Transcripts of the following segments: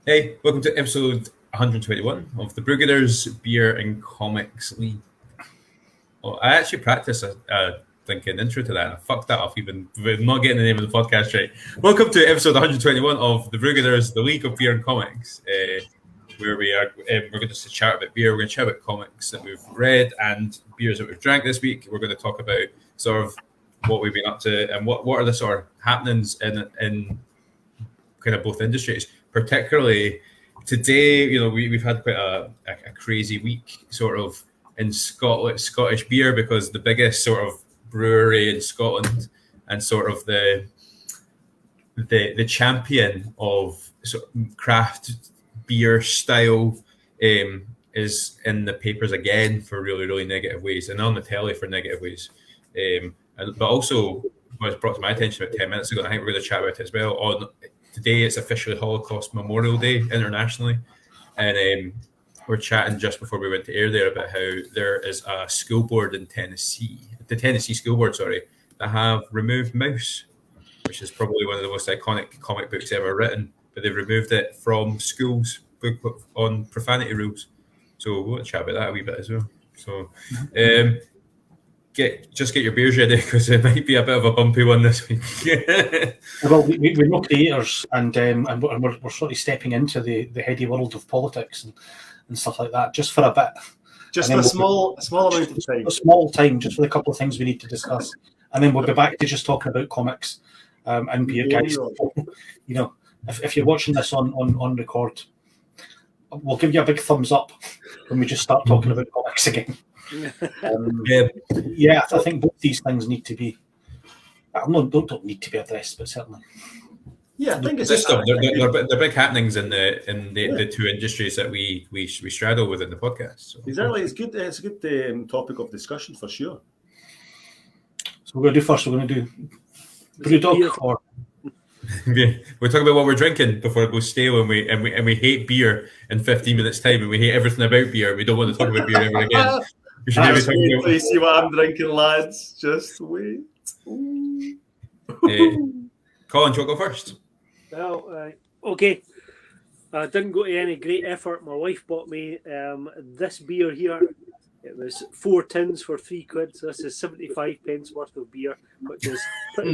Hey, welcome to episode 121 of the Brewgaders Beer and Comics League. Well, I actually practiced a thinking intro to that, and I fucked that up even with not getting the name of the podcast right. Welcome to episode 121 of the Brewgaders, the League of Beer and Comics, where we're going to chat about beer, we're going to chat about comics that we've read and beers that we've drank this week. We're going to talk about sort of what we've been up to and what are the sort of happenings in kind of both industries. Particularly today, we've had quite a crazy week sort of in Scottish beer, because the biggest sort of brewery in Scotland and sort of the champion of sort of craft beer style is in the papers again for really, really negative ways, and on the telly for negative ways. But also, what was brought to my attention about 10 minutes ago, and I think we're going to chat about it as well, today it's officially Holocaust Memorial Day internationally, and we're chatting just before we went to air there about how there is a school board in Tennessee, the Tennessee School Board, that have removed Maus, which is probably one of the most iconic comic books ever written, but they've removed it from schools on profanity rules. So we'll chat about that a wee bit as well. So get your beers ready, because it might be a bit of a bumpy one this week. Well, we're not creators, and we're sort of stepping into the heady world of politics and stuff like that, just for a bit. Just for a small amount of time. A small time, just for a couple of things we need to discuss. And then we'll be back to just talking about comics and beer, guys. If you're watching this on record, we'll give you a big thumbs up when we just start talking about comics again. I think both these things need to be. Don't need to be addressed, but certainly. Yeah, I think it's just they're big happenings in the two industries that we straddle within the podcast. So. Exactly, it's good. It's a good topic of discussion for sure. So we're going to do first. We're going to do Brewdog or. We're talking about what we're drinking before it goes stale, and we hate beer in 15 minutes time, and we hate everything about beer. We don't want to talk about beer ever again. We should maybe talk about. You see what I'm drinking, lads? Just wait. Colin, do you want to go first? Well, okay. I didn't go to any great effort. My wife bought me this beer here. It was 4 tins for £3. So this is 75 pence worth of beer, which is pretty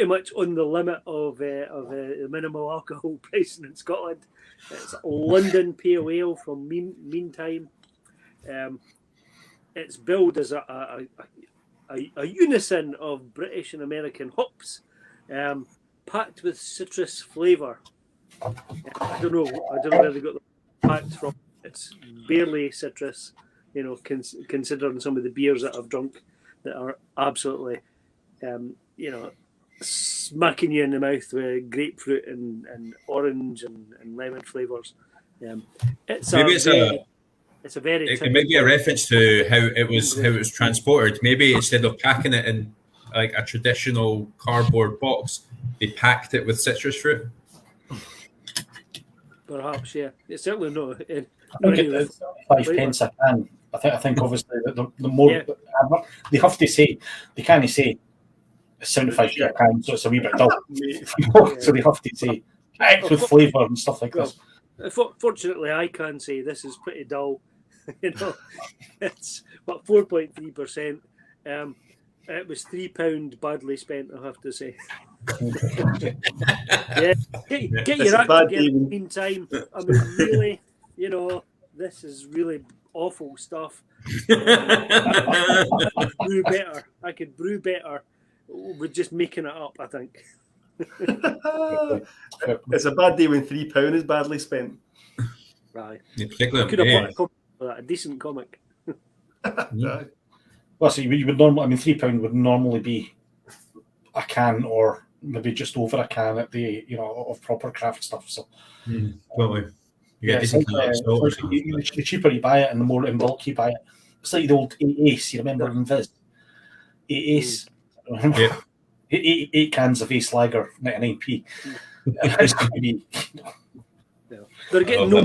much on the limit of the minimal alcohol pricing in Scotland. It's London Pale Ale from Meantime. It's billed as a unison of British and American hops, packed with citrus flavour. I don't know where they got the packed from. It's barely citrus, considering some of the beers that I've drunk that are absolutely, smacking you in the mouth with grapefruit and orange and lemon flavours. It may be a reference to how it was transported. Maybe instead of packing it in like a traditional cardboard box, they packed it with citrus fruit. Perhaps, yeah. It's certainly not. I think it's 5 pence a can. I think obviously the more they have to say, they can't say 75 a can, so it's a wee bit dull. So they have to say with flavour and stuff like this. Fortunately, I can say this is pretty dull. It's 4.3%. It was £3 badly spent, I have to say. Get your act together in the meantime. I mean, really, this is really awful stuff. I could brew better with just making it up, I think. It's a bad day when £3 is badly spent. Right. Particularly could have bought a decent comic. Yeah. Well, so you would normally, £3 would normally be a can, or maybe just over a can at the of proper craft stuff. So totally. The cheaper you buy it, and the more in bulk you buy it. It's like the old 8 Ace. You remember in Viz? 8 Ace. Yeah. 8 cans of Ace Lager, 99p. They're getting no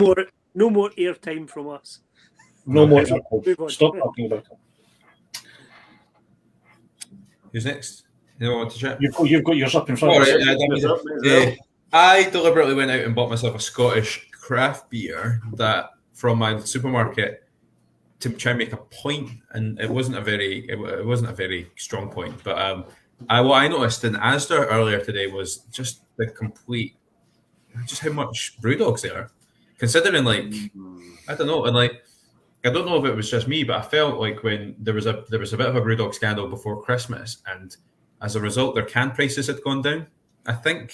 more airtime from us. No more. Stop talking about it. Who's next? You want to chat? You've got yours up in front of you. I deliberately went out and bought myself a Scottish craft beer that from my supermarket to try and make a point, and it wasn't a very strong point. But what I noticed in Asda earlier today was just how much Brewdogs there are. Considering, like, I don't know, and like, I don't know if it was just me, but I felt like when there was a bit of a Brewdog scandal before Christmas, and as a result, their can prices had gone down. I don't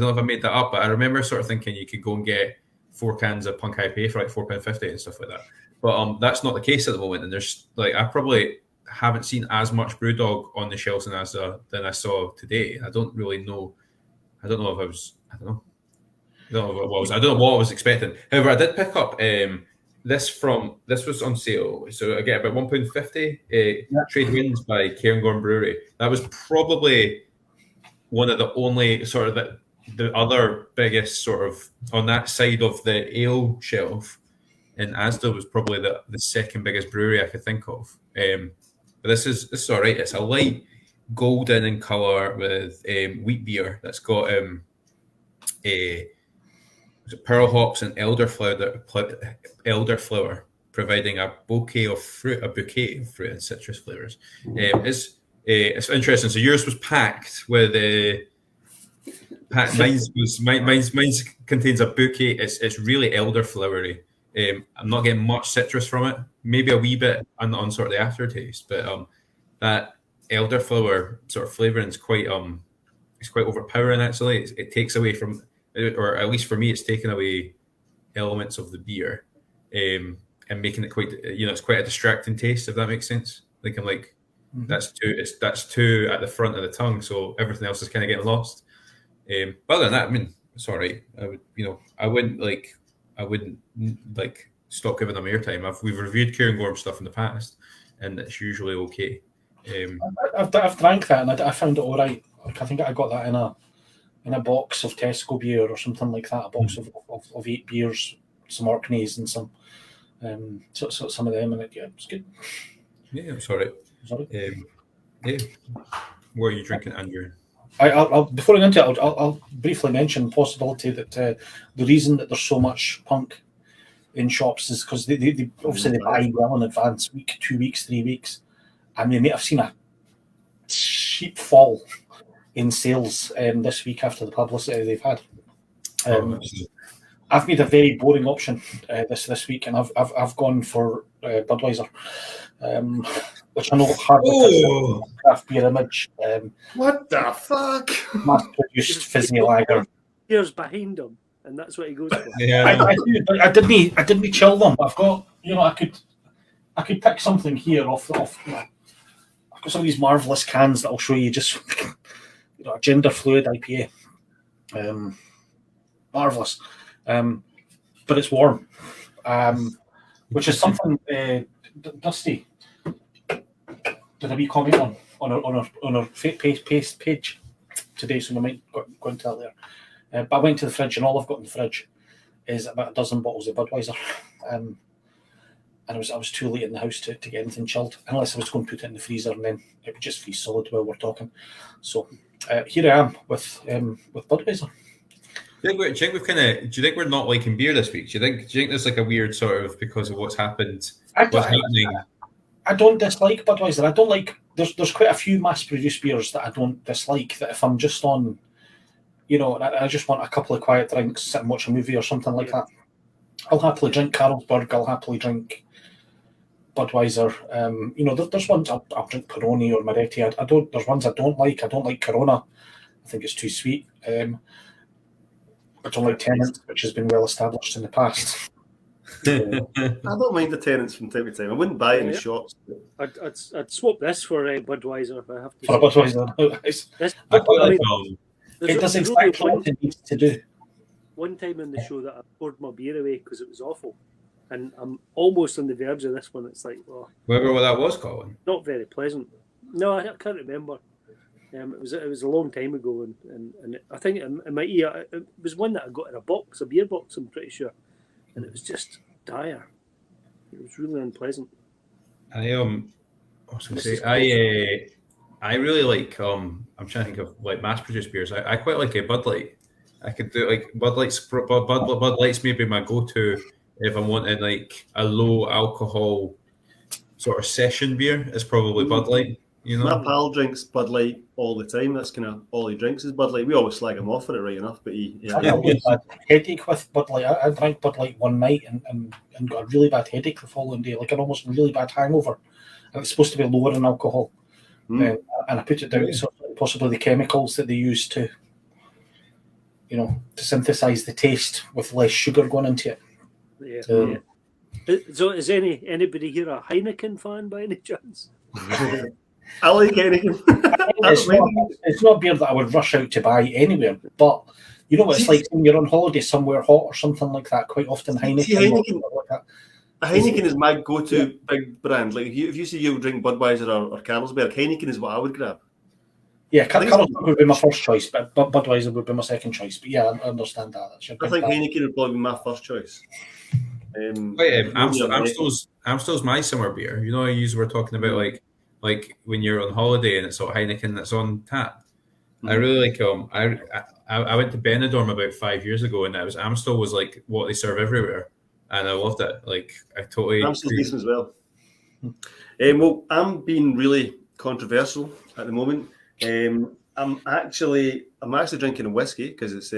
know if I made that up, but I remember sort of thinking you could go and get 4 cans of Punk IPA for like £4.50 and stuff like that. But that's not the case at the moment, and there's like I probably haven't seen as much Brewdog on the shelves than I saw today. I don't really know. I don't know if I was. I don't know. I don't know what I was expecting. However, I did pick up this was on sale, so I get about £1.50. Trade Winds by Cairngorm Brewery. That was probably one of the only sort of the other biggest sort of on that side of the ale shelf. In Asda was probably the second biggest brewery I could think of. But this is all right. It's a light golden in colour with wheat beer that's got pearl hops and elderflower, providing a bouquet of fruit and citrus flavours. It's interesting. So yours was packed with mine's contains a bouquet. It's really elderflowery. I'm not getting much citrus from it. Maybe a wee bit on sort of the aftertaste, but that elderflower sort of flavouring is quite it's quite overpowering. Actually, it takes away from, or at least for me, it's taken away elements of the beer, and making it quite it's quite a distracting taste, if that makes sense. Like I'm like that's too at the front of the tongue, so everything else is kind of getting lost. But other than that, I mean, it's all right. I wouldn't stop giving them airtime. We've reviewed Cairngorm stuff in the past, and it's usually okay. I've drank that, and I found it all right. Like, I think I got that in a box of Tesco beer or something like that. A box of 8 beers, some Orkneys and some some of them, and it's good. Yeah, I'm sorry. Yeah. What are you drinking, Andrew? I'll before I get into it, I'll briefly mention the possibility that the reason that there's so much punk in shops is because they obviously buy well in advance, week, 2 weeks, 3 weeks. I mean, I've seen a sheep fall in sales this week after the publicity they've had. I've made a very boring option this week, and I've gone for Budweiser, which I know hardly craft beer image. What the fuck? Mass-produced fizzy lager. Years behind him, and that's what he goes for. Yeah, I didn't chill them. I've got I could pick something here off. I've got some of these marvelous cans that I'll show you. Just a gender fluid IPA, marvelous, but it's warm, which is something Dusty did a wee comment on our page today, so we might go into that there. But I went to the fridge, and all I've got in the fridge is about a dozen bottles of Budweiser. And I was too late in the house to get anything chilled, unless I was going to put it in the freezer, and then it would just freeze solid while we're talking. So here I am with Budweiser. Do you think we're not liking beer this week? Do you think there's like a weird sort of, because of what's happened? I don't dislike Budweiser. I don't like. There's quite a few mass-produced beers that I don't dislike. That if I'm just on, I just want a couple of quiet drinks, sit and watch a movie or something like that, I'll happily drink Carlsberg. I'll happily drink Budweiser. There's ones I'll drink Peroni or Moretti. There's ones I don't like. I don't like Corona. I think it's too sweet. I don't like Tennant, which has been well established in the past. I don't mind the Tennants from time to time. I wouldn't buy any shots. I'd swap this for Budweiser if I have to. For Budweiser, it does exactly what it needs to do. One time in the show that I poured my beer away because it was awful, and I'm almost on the verge of this one. It's like, remember what that was, Colin? Not very pleasant. No, I can't remember. It was a long time ago, and I think in my ear it was one that I got in a beer box. I'm pretty sure, and it was just dire. It was really unpleasant. I was going to say I really like I'm trying to think of like mass produced beers. I quite like a Bud Light. I could do like Bud Light's. Bud Light's maybe my go-to if I'm wanting like a low alcohol sort of session beer. It's probably Bud Light. You know, my pal drinks Bud Light all the time. That's kind of all he drinks is Bud Light. We always slag him off for it, right enough. But I got a really bad headache with Bud Light. I drank Bud Light one night and got a really bad headache the following day, like an almost really bad hangover. And it's supposed to be lower in alcohol. And I put it down to possibly the chemicals that they use to, to synthesize the taste with less sugar going into it. Yeah. So is anybody here a Heineken fan by any chance? I like Heineken. It's not beer that I would rush out to buy anywhere, but you know what it's like when you're on holiday somewhere hot or something like that. Quite often Heineken. Heineken is my go-to big brand. Like if you say you drink Budweiser or Carlsberg, Heineken is what I would grab. Yeah, Carlsberg would be my first choice, but Budweiser would be my second choice. But yeah, I understand that. I think Heineken would probably be my first choice. Amstel's my summer beer. You know, we're talking about like when you're on holiday and it's all Heineken that's on tap. I really like I went to Benidorm about 5 years ago, and Amstel was like what they serve everywhere, and I loved it. Like I totally. Amstel's decent as well. Well, I'm being really controversial at the moment. I'm actually drinking a whiskey because it's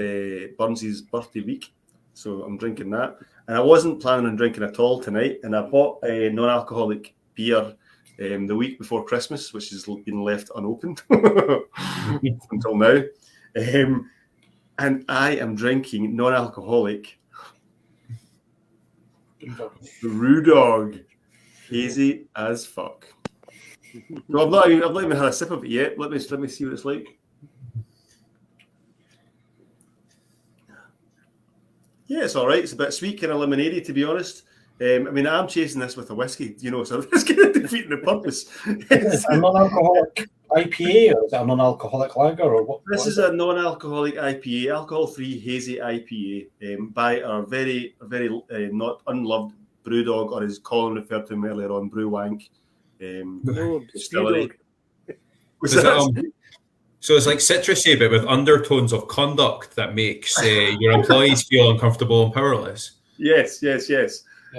Burns's birthday week, so I'm drinking that. And I wasn't planning on drinking at all tonight, and I bought a non-alcoholic beer the week before Christmas, which has been left unopened until now. And I am drinking non-alcoholic Brewdog, hazy as fuck. No, I've not even had a sip of it yet. Let me see what it's like. Yeah, it's all right. It's a bit sweet, kind of lemonade-y, to be honest. I'm chasing this with a whiskey, so it's kind of defeating the purpose. Is it a non-alcoholic IPA or is it a non-alcoholic lager or what? This is a non-alcoholic IPA, alcohol-free hazy IPA, by our very, very not unloved Brewdog, or as Colin referred to him earlier on, Brewwank. Brewdog. So it's like citrusy, but with undertones of conduct that makes your employees feel uncomfortable and powerless. Yes. Yeah.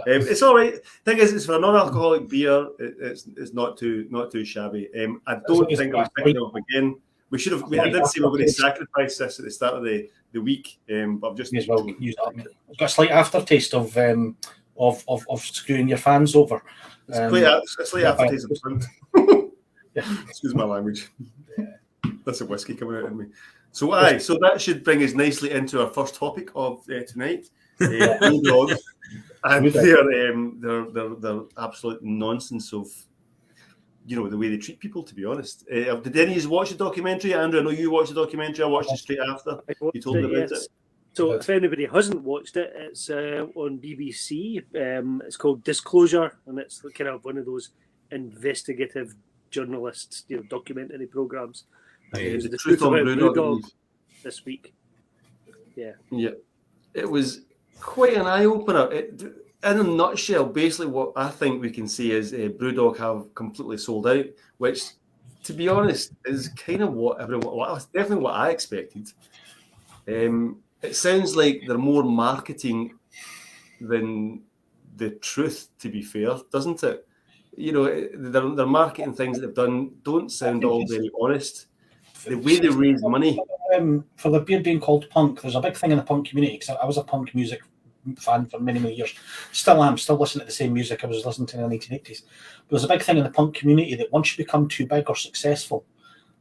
It's all right. Thing is, it's for a non-alcoholic beer. It's not too shabby. I don't think I was picking it up again. We should have. I did say we were going to sacrifice this at the start of the week, but I've just as well use that. It's got a slight aftertaste of screwing your fans over. It's slight aftertaste of print. Excuse my language. That's a whiskey coming out of me. So that should bring us nicely into our first topic of tonight. Brewdog and their absolute nonsense of the way they treat people. To be honest, did any of you watch the documentary? Andrew, I know you watched the documentary. I watched it straight after you told me about it. So if anybody hasn't watched it, it's on BBC. It's called Disclosure, and it's kind of one of those investigative journalists, documentary programs. The truth on Brewdog this week. Yeah, it was quite an eye opener. In a nutshell, basically what I think we can see is Brewdog have completely sold out, which, to be honest, is kind of definitely what I expected. It sounds like they're more marketing than the truth, to be fair, doesn't it? They're marketing things that they've done don't sound all very honest. The way they raise money. For the beer being called punk, there's a big thing in the punk community, because I was a punk music fan for many, many years. Still am, still listening to the same music I was listening to in the 1980s. But there's a big thing in the punk community that once you become too big or successful,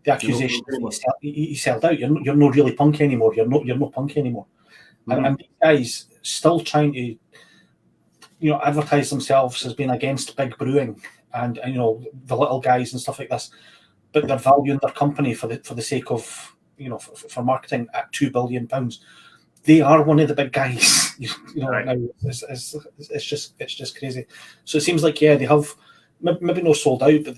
the accusation is you sold out. You're not really punk anymore. You're not punk anymore. Mm-hmm. And these guys still trying to advertise themselves as being against big brewing and the little guys and stuff like this, but they're valuing their company for the sake of for marketing at £2 billion. They are one of the big guys. Right. Now it's just crazy. So it seems like they have maybe not sold out, but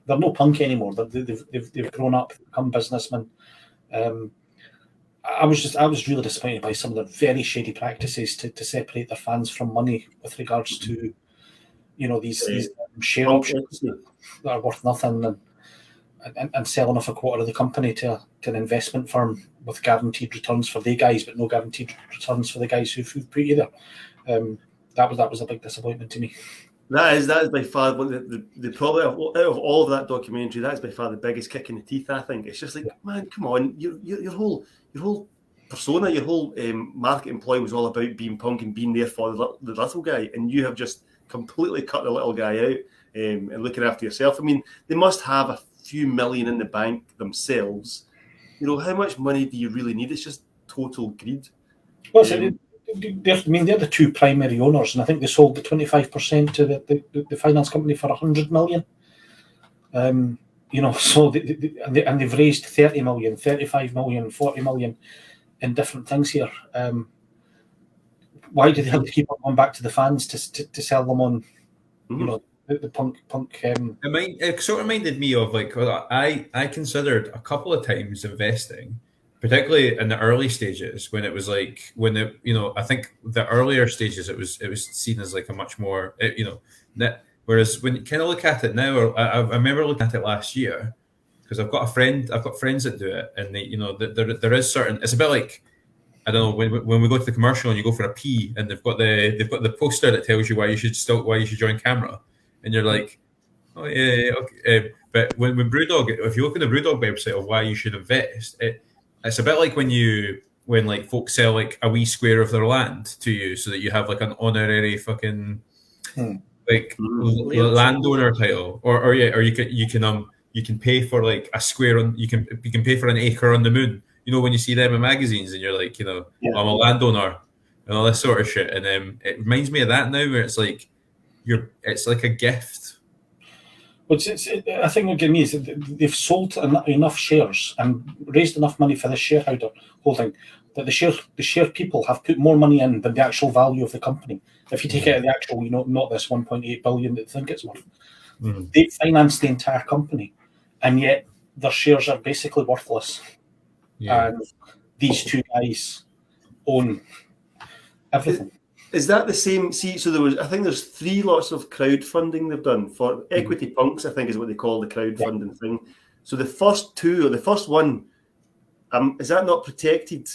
they're no punk anymore. They've grown up, become businessmen. I was really disappointed by some of the very shady practices to separate their fans from money with regards to these share options that are worth nothing. and selling off a quarter of the company to an investment firm with guaranteed returns for the guys, but no guaranteed returns for the guys who've put you there. That was a big disappointment to me. That is by far the probably out of all of that documentary, that is by far the biggest kick in the teeth. I think it's just like, man, come on, your whole persona, your whole marketing ploy was all about being punk and being there for the little guy, and you have just completely cut the little guy out and looking after yourself. I mean, they must have a few million in the bank themselves. You know, how much money do you really need? It's just total greed. Well, they're the two primary owners, and I think they sold the 25% to the finance company for 100 million. So they've raised 30 million, 35 million, 40 million in different things here. Why do they have to keep on going back to the fans to sell them on, the punk? It sort of reminded me of I considered a couple of times investing, particularly in the early stages when it was I think the earlier stages it was seen as like a much more whereas when you kind of look at it now, I remember looking at it last year because I've got friends that do it, and they, there is certain, it's a bit like, I don't know, when we go to the commercial and you go for a pee and they've got the poster that tells you why you should join camera, and you're like, oh yeah, okay. But when Brewdog, if you look at the Brewdog website of why you should invest, it's a bit like when like folks sell like a wee square of their land to you so that you have like an honorary fucking landowner title, or you can pay for like a square on, you can pay for an acre on the moon. You know, when you see them in magazines and you're like, I'm a landowner and all this sort of shit. And it reminds me of that now, where it's like it's like a gift. Well, I think what gave me is that they've sold enough shares and raised enough money for the shareholder holding that the share people have put more money in than the actual value of the company. If you take out the actual, not this 1.8 billion that they think it's worth, they financed the entire company, and yet their shares are basically worthless. Yeah. And these two guys own everything. Is that the same? See, so I think there's 3 lots of crowdfunding they've done for equity punks, I think is what they call the crowdfunding thing. So the first 2, or the first one, is that not protected?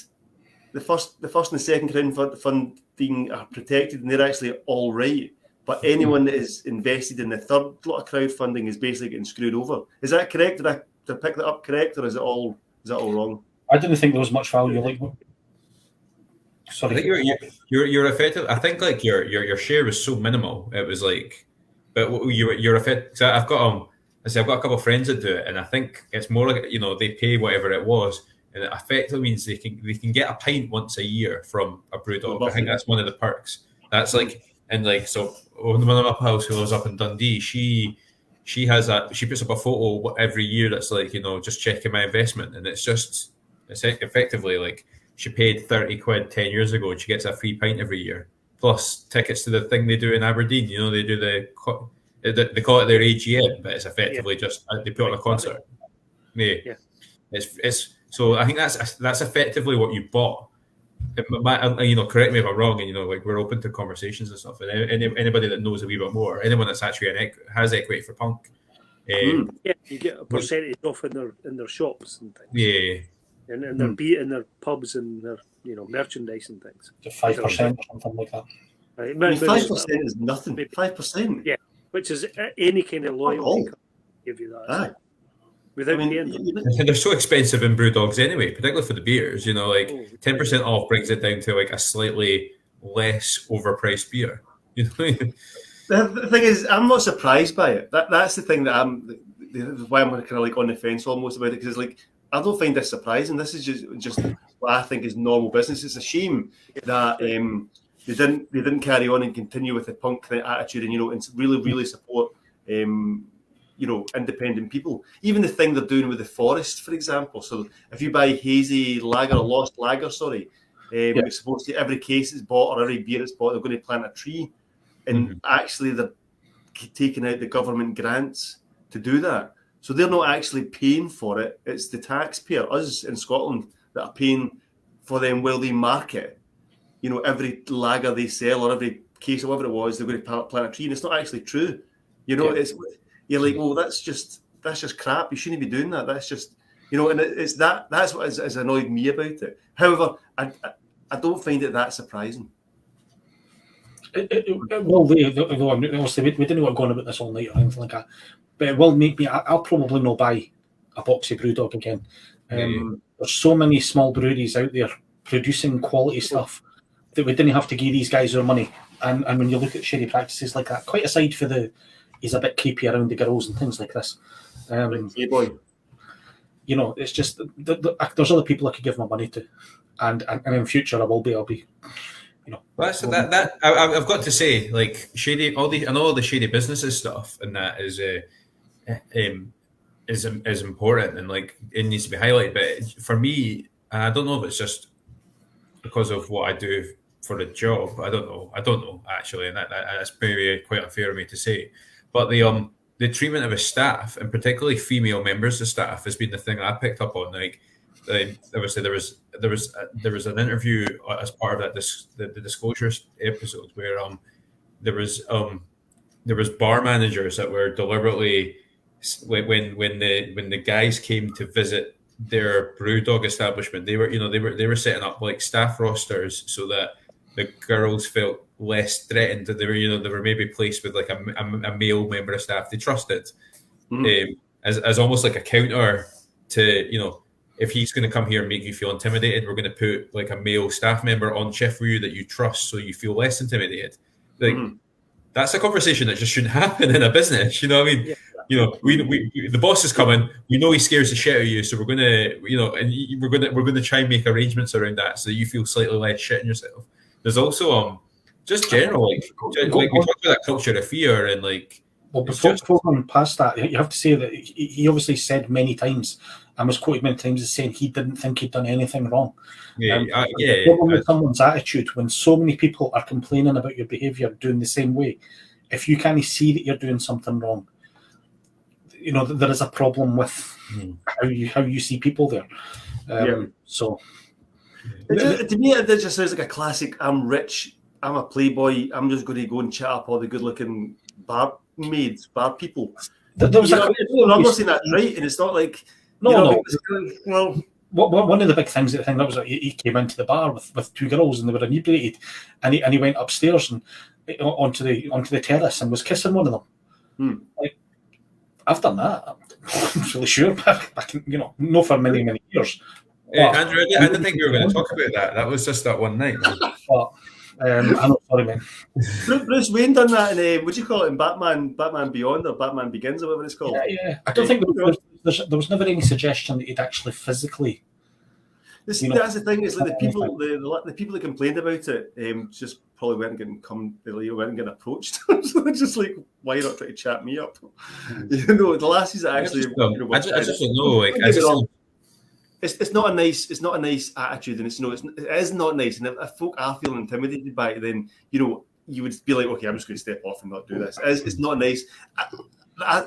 The first and the second crowdfunding are protected, and they're actually all right. But anyone that is invested in the third lot of crowdfunding is basically getting screwed over. Is that correct? Did I pick that up correct, or is that all wrong? I didn't think there was much value. Sorry, I think you're effective. I think like your share was so minimal. It was like, but you're effective. So I've got I've got a couple of friends that do it, and I think it's more like they pay whatever it was, and it effectively means they can get a pint once a year from a Brewdog. I think that's one of the perks. That's like, and like, so one of my pals who lives up in Dundee, she has that. She puts up a photo every year that's like, just checking my investment, and it's effectively like, she paid 30 quid 10 years ago, and she gets a free pint every year, plus tickets to the thing they do in Aberdeen. They do they call it their AGM, but it's effectively just they put on a concert. Yeah. It's so I think that's effectively what you bought. Correct me if I'm wrong, and we're open to conversations and stuff. And anybody that knows a wee bit more, anyone that's actually has equity for punk, you get a percentage off in their shops and things. Yeah. And their their pubs and their merchandise and things. 5% or something like that. Right. 5% is nothing. 5%. Yeah, which is any kind of loyalty can give you that. Without they're so expensive in Brewdogs anyway, particularly for the beers. 10% off brings it down to like a slightly less overpriced beer. The thing is, I'm not surprised by it. That's the thing why I'm kind of like on the fence almost about it, because it's like, I don't find this surprising. This is just what I think is normal business. It's a shame that they didn't carry on and continue with the punk kind of attitude and really, really support independent people. Even the thing they're doing with the forest, for example. So if you buy hazy lager or lost lager, it's supposed to, every case is bought or every beer is bought, they're going to plant a tree, and actually they're taking out the government grants to do that. So they're not actually paying for it. It's the taxpayer, us in Scotland, that are paying for them while they market. Every lager they sell or every case or whatever it was, they're going to plant a tree. And it's not actually true. You're like, well, that's just just crap. You shouldn't be doing that. That's just, and it's that's what has annoyed me about it. However, I don't find it that surprising. Well, obviously we didn't want to go on about this all night or anything like that, but it will make me. I'll probably not buy a box of Brewdog again. There's so many small breweries out there producing quality stuff that we didn't have to give these guys their money. And when you look at shady practices like that, quite aside for he's a bit creepy around the girls and things like this. Hey boy. It's just there's other people I could give my money to, and in future I'll be. I've got to say, like shady, all the shady businesses stuff, and that is important, and like it needs to be highlighted. But for me, I don't know if it's just because of what I do for the job. I don't know actually, and that's maybe quite unfair of me to say. But the treatment of his staff, and particularly female members of staff, has been the thing I picked up on. Like, obviously there was an interview as part of that the disclosures episode where there was bar managers that were deliberately, when the guys came to visit their Brewdog establishment, they were setting up like staff rosters so that the girls felt less threatened, that they were maybe placed with like a male member of staff they trusted, as almost like a counter to, if he's going to come here and make you feel intimidated, we're going to put like a male staff member on shift for you that you trust, so you feel less intimidated. Like that's a conversation that just shouldn't happen in a business. You know what I mean? Yeah. We the boss is coming. We know he scares the shit out of you, so we're gonna, and we're gonna try and make arrangements around that so that you feel slightly less shit in yourself. There's also just general like we talk about that culture of fear and like. Well, before going past that, you have to say that he obviously said many times, and was quoted many times as saying he didn't think he'd done anything wrong. The problem with someone's attitude, when so many people are complaining about your behaviour doing the same way, if you can't see that you're doing something wrong, there is a problem with how you see people there. So, to me, it just sounds like a classic. I'm rich. I'm a playboy. I'm just going to go and chat up all the good-looking bar people. I'm not saying that right, and it's not like no. Well, one of the big things that was that he came into the bar with two girls and they were inebriated, and he went upstairs and onto the terrace and was kissing one of them. Like, I've done that. I'm really sure back in, not for many years. Andrew, I didn't think we were going to talk about that. That was just that one night. But, I'm not sorry, man. Bruce Wayne done that in what do you call it, in Batman Beyond or Batman Begins or whatever it's called. Yeah. I don't think there was never any suggestion that he'd actually physically. That's the thing. Is like the people that complained about it just probably weren't getting approached. So they're just like, why not try to chat me up? The lassies that actually. I just don't know. It's not a nice attitude, and it is not nice. And if folk are feeling intimidated by it, then you would be like, okay, I'm just going to step off and not do this. It's not nice. I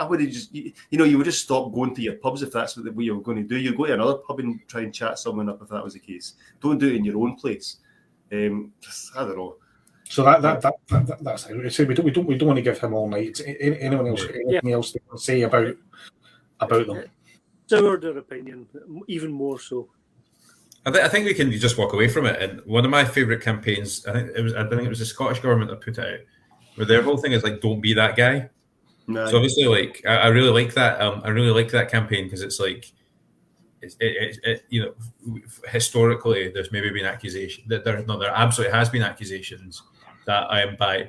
would have just you would just stop going to your pubs if that's what you're going to do. You go to another pub and try and chat someone up if that was the case. Don't do it in your own place. I don't know. So that's it. So we don't want to give him all night. Anyone else? Anything else they can say about them? Soured their opinion, even more so. I think we can just walk away from it. And one of my favourite campaigns, I think it was the Scottish government that put it out, where their whole thing is like, don't be that guy. No. So obviously, like, I really like that. I really like that campaign because it's like, historically, there's maybe been accusation that there absolutely has been accusations that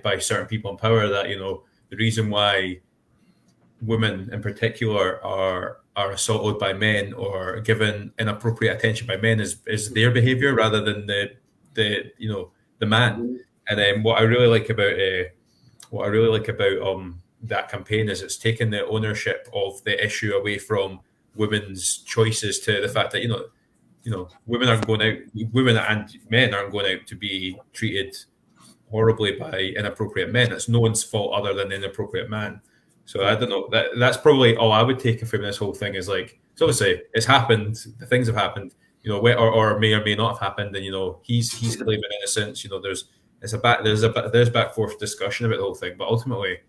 by certain people in power that the reason why women in particular are assaulted by men or given inappropriate attention by men is their behaviour rather than the man. And then what I really like about that campaign is it's taken the ownership of the issue away from women's choices to the fact that women and men aren't going out to be treated horribly by inappropriate men. It's no one's fault other than the inappropriate man. So I don't know. That's probably all I would take from this whole thing is like, so obviously it's happened. The things have happened, or may or may not have happened, and he's claiming innocence. There's back forth discussion about the whole thing, but ultimately,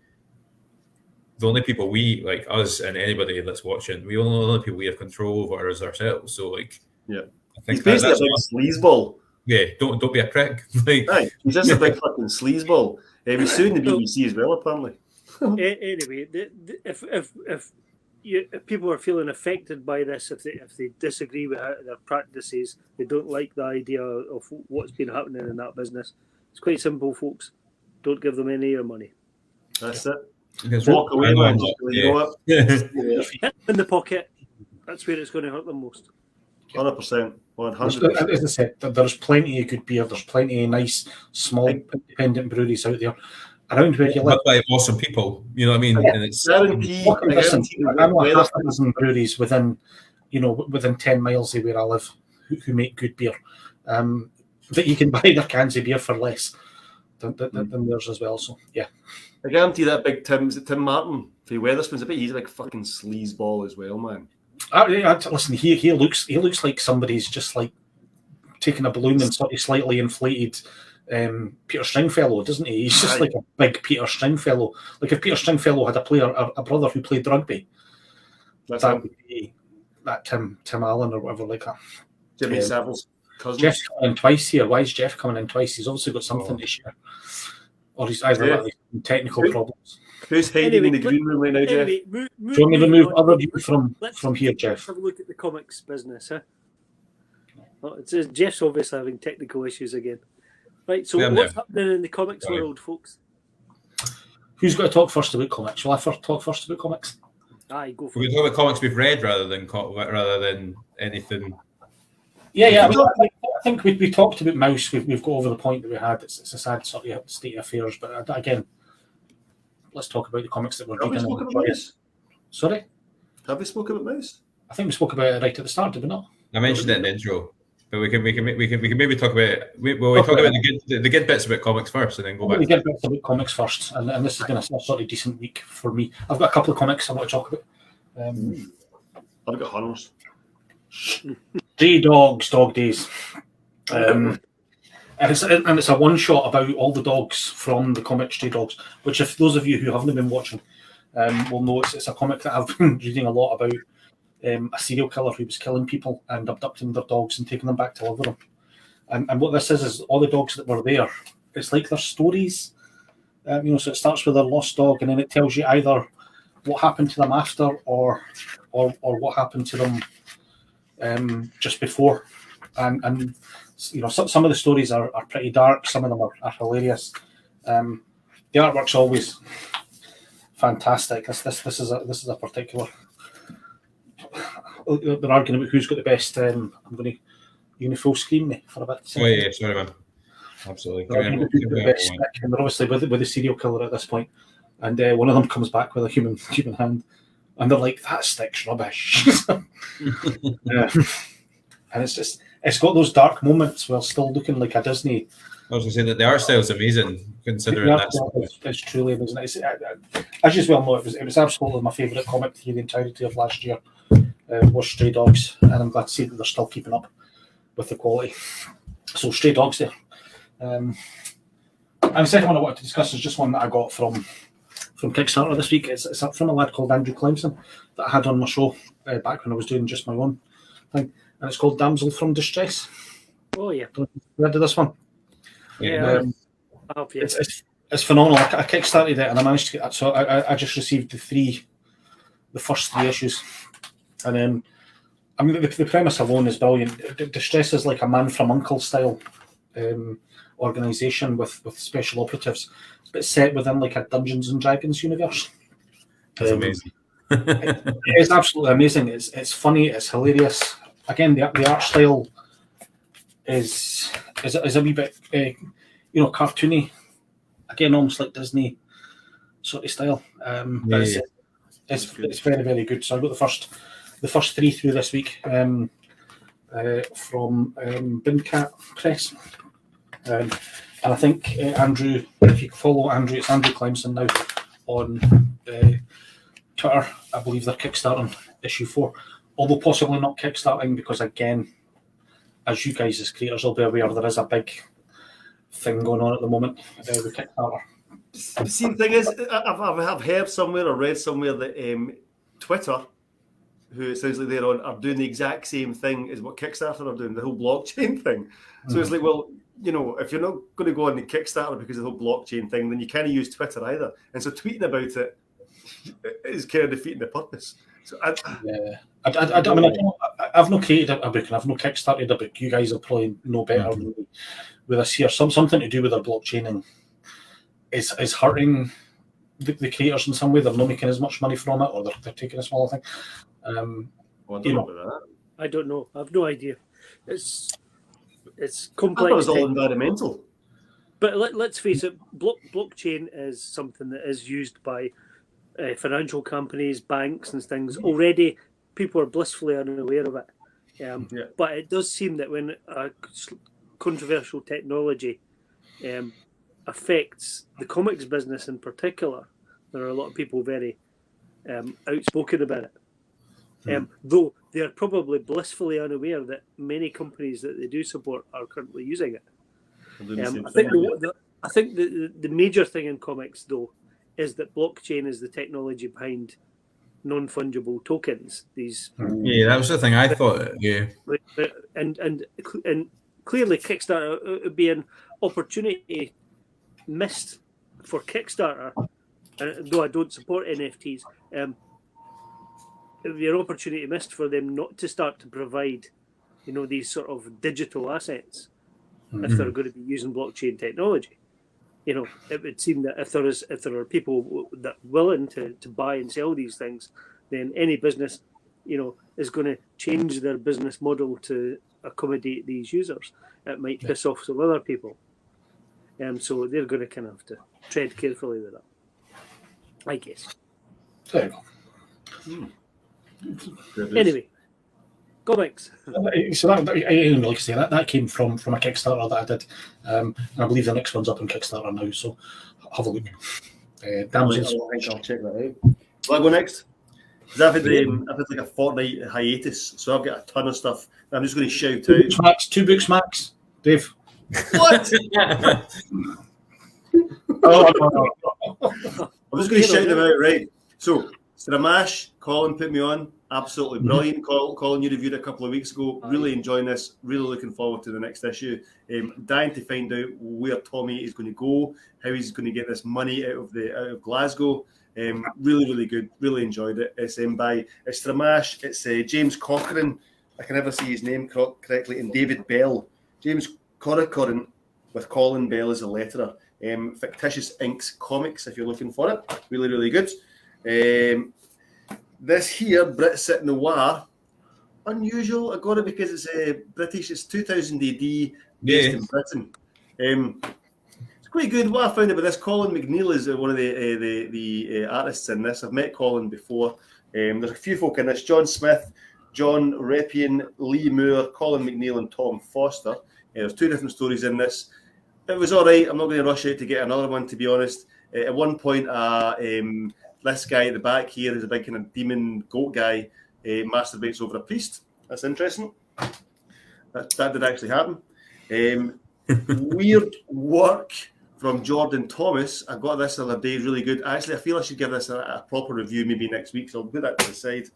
the only people we, like us and anybody that's watching, the only people we have control over is ourselves. So like, yeah, I think he's basically that's a big sleazeball. yeah. Don't be a prick. Like, Right, he's just a big fucking sleazeball. He was suing the BBC as well, apparently. Anyway, if people are feeling affected by this, if they disagree with their practices, they don't like the idea of what's been happening in that business, it's quite simple, folks. Don't give them any of your money. That's it. because Walk away, man. Just, you know what? Hit them in the pocket. That's where it's going to hurt them most. 100%. 100%. As I said, there's plenty of good beer. There's plenty of nice, small, independent breweries out there around where you live. But by awesome people, you know what I mean? Yeah. And it's Guaranteed. I know half a dozen breweries within 10 miles of where I live who make good beer. That you can buy their cans of beer for less than theirs as well. So yeah. I guarantee that big Tim Martin for Weatherspoon's a bit. He's like fucking sleazeball as well, man. Listen, he looks like somebody's just like taking a balloon and sort of slightly inflated Peter Stringfellow, doesn't he? He's just like a big Peter Stringfellow. Like if Peter Stringfellow had a brother who played rugby, that would be that Tim Allen or whatever like that. Jimmy Savile's cousin. Geoff's coming in twice here. Why is Geoff coming in twice? He's obviously got something to share, or he's either got technical problems. Who's hiding in the green room right now, Geoff? Do you want me to remove other people from here, Geoff? Have a look at the comics business, huh? Well, it says Geoff's obviously having technical issues again. Right, so what's happening in the comics world, folks? Who's got to talk first about comics? Shall I talk first about comics? Aye, go for we it. can talk about comics we've read rather than anything. Yeah. I think we talked about Maus. We've got over the point that we had. It's a sad sort of state of affairs, but again, let's talk about the comics that we're Have we reading. spoken about Maus? Sorry? Have we spoken about Maus? I think we spoke about it right at the start, did we not? I mentioned it in the intro, but we can maybe talk about it. We talk about the good bits about comics first, and then go back. We get bits about comics first, and this has been a sort of decent week for me. I've got a couple of comics I want to talk about. I've got Hunters. Stray Dogs, Dog Days. And it's a one shot about all the dogs from the comic Stray Dogs, which if those of you who haven't been watching will know it's a comic that I've been reading a lot about. A serial killer who was killing people and abducting their dogs and taking them back to live with them. And what this is all the dogs that were there, it's like their stories. So it starts with their lost dog, and then it tells you either what happened to them after or what happened to them just before. And some of the stories are pretty dark, some of them are hilarious. The artwork's always fantastic. This is a particular. They're arguing about who's got the best. I'm going to full screen me for a bit. Oh yeah, sorry man. Absolutely. And they're obviously with the serial killer at this point, and one of them comes back with a human hand, and they're like, "That stick's rubbish." And it's got those dark moments while still looking like a Disney. I was going to say that the art style is amazing, considering that. It's truly amazing. As you well know, it was absolutely my favourite comic through the entirety of last year. Was Stray Dogs, and I'm glad to see that they're still keeping up with the quality. So Stray Dogs there. And the second one I wanted to discuss is just one that I got from Kickstarter this week. It's from a lad called Andrew Clemson that I had on my show back when I was doing just my own thing, and it's called Damsel from Distress. Oh yeah, read this one. Yeah, it's phenomenal. I kickstarted it and I managed to get that. So I just received the first three issues, and the premise alone is brilliant. Distress is like a Man from U.N.C.L.E. style organisation with special operatives, but set within like a Dungeons and Dragons universe. That's amazing. It is absolutely amazing. It's funny. It's hilarious. Again, the art style is a wee bit cartoony. Again, almost like Disney sort of style. But it's very, very good. So I got the first three through this week from Bin Cat Press. And I think Andrew, if you follow Andrew, it's Andrew Clemson now on Twitter. I believe they're kickstarting issue 4, although possibly not kickstarting because, again, as you guys as creators will be aware, there is a big thing going on at the moment with Kickstarter. See, the thing is, I've heard somewhere or read somewhere that Twitter, who it sounds like they're on, are doing the exact same thing as what Kickstarter are doing, the whole blockchain thing. So it's like, well, you know, if you're not going to go on the Kickstarter because of the whole blockchain thing, then you can't use Twitter either. And so tweeting about it is kind of defeating the purpose. So I've not created a book and I've not kickstarted a book. You guys will probably know better than me with this here. Something to do with their blockchaining is hurting the creators in some way. They're not making as much money from it, or they're taking a smaller thing. I don't know about that. I don't know. I've no idea. It's complex. I thought it was all environmental. But let's face it, blockchain is something that is used by financial companies, banks, and things already. People are blissfully unaware of it. But it does seem that when a controversial technology affects the comics business in particular, there are a lot of people very outspoken about it. Though they are probably blissfully unaware that many companies that they do support are currently using it. I think the major thing in comics, though, is that blockchain is the technology behind non-fungible tokens. These that was the thing I thought. Yeah, and clearly Kickstarter would be an opportunity missed for Kickstarter. Though I don't support NFTs, it would be an opportunity missed for them not to start to provide, you know, these sort of digital assets if they're going to be using blockchain technology. You know, it would seem that if there are people that are willing to buy and sell these things, then any business, you know, is going to change their business model to accommodate these users. It might piss off some other people. So they're going to kind of have to tread carefully with that, I guess. There you go. Anyway, comics. So that, like I say, that came from a Kickstarter that I did, and I believe the next one's up on Kickstarter now. So have a look. Damsels. I think I'll check that out. Will I go next? Because I've had like a fortnight hiatus, so I've got a ton of stuff that I'm just going to shout out. Two books max, Dave. What? No. I'm just going to shout them out, right? So, Stramash, Colin put me on. Absolutely brilliant. Colin, you reviewed it a couple of weeks ago. Really enjoying this. Really looking forward to the next issue. Dying to find out where Tommy is going to go, how he's going to get this money out of Glasgow. Really, really good. Really enjoyed it. It's by Stramash. It's James Corcoran. I can never see his name correctly. And David Bell. James Corcoran with Colin Bell as a letterer. Fictitious Inks Comics, if you're looking for it. Really, really good. This here, Brit Cit Noir, unusual. I got it because it's British. It's 2000 AD, based in Britain. It's quite good. What I found about this, Colin McNeil is one of the artists in this. I've met Colin before. There's a few folk in this: John Smith, John Reppion, Lee Moore, Colin McNeil, and Tom Foster. There's two different stories in this. It was all right. I'm not going to rush out to get another one, to be honest. At one point, this guy at the back here is a big kind of demon goat guy, masturbates over a priest. That's interesting. That did actually happen. Weird work from Jordan Thomas. I got this the other day, really good. Actually, I feel I should give this a proper review maybe next week, so I'll put that to the side.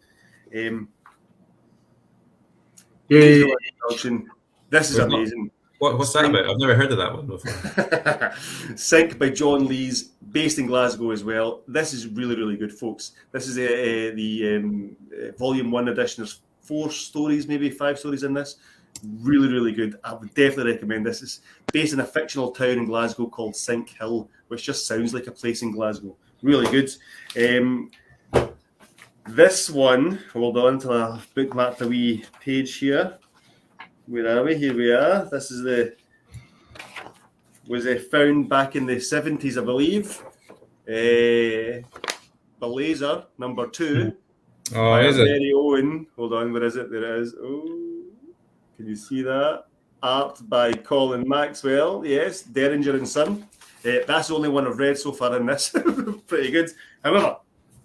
This is amazing. What's that about? I've never heard of that one before. Sink by John Lees, based in Glasgow as well. This is really, really good, folks. This is the Volume 1 edition. There's 4 stories, maybe 5 stories in this. Really, really good. I would definitely recommend this. It's based in a fictional town in Glasgow called Sink Hill, which just sounds like a place in Glasgow. Really good. This one, hold on till I bookmarked a wee page here. Where are we? Here we are. This is was found back in the 70s, I believe. Blazer, number 2. Oh, is it? Very own. Hold on, where is it? There it is. Oh, can you see that? Art by Colin Maxwell. Yes, Derringer and Son. That's the only one I've read so far in this. Pretty good. However,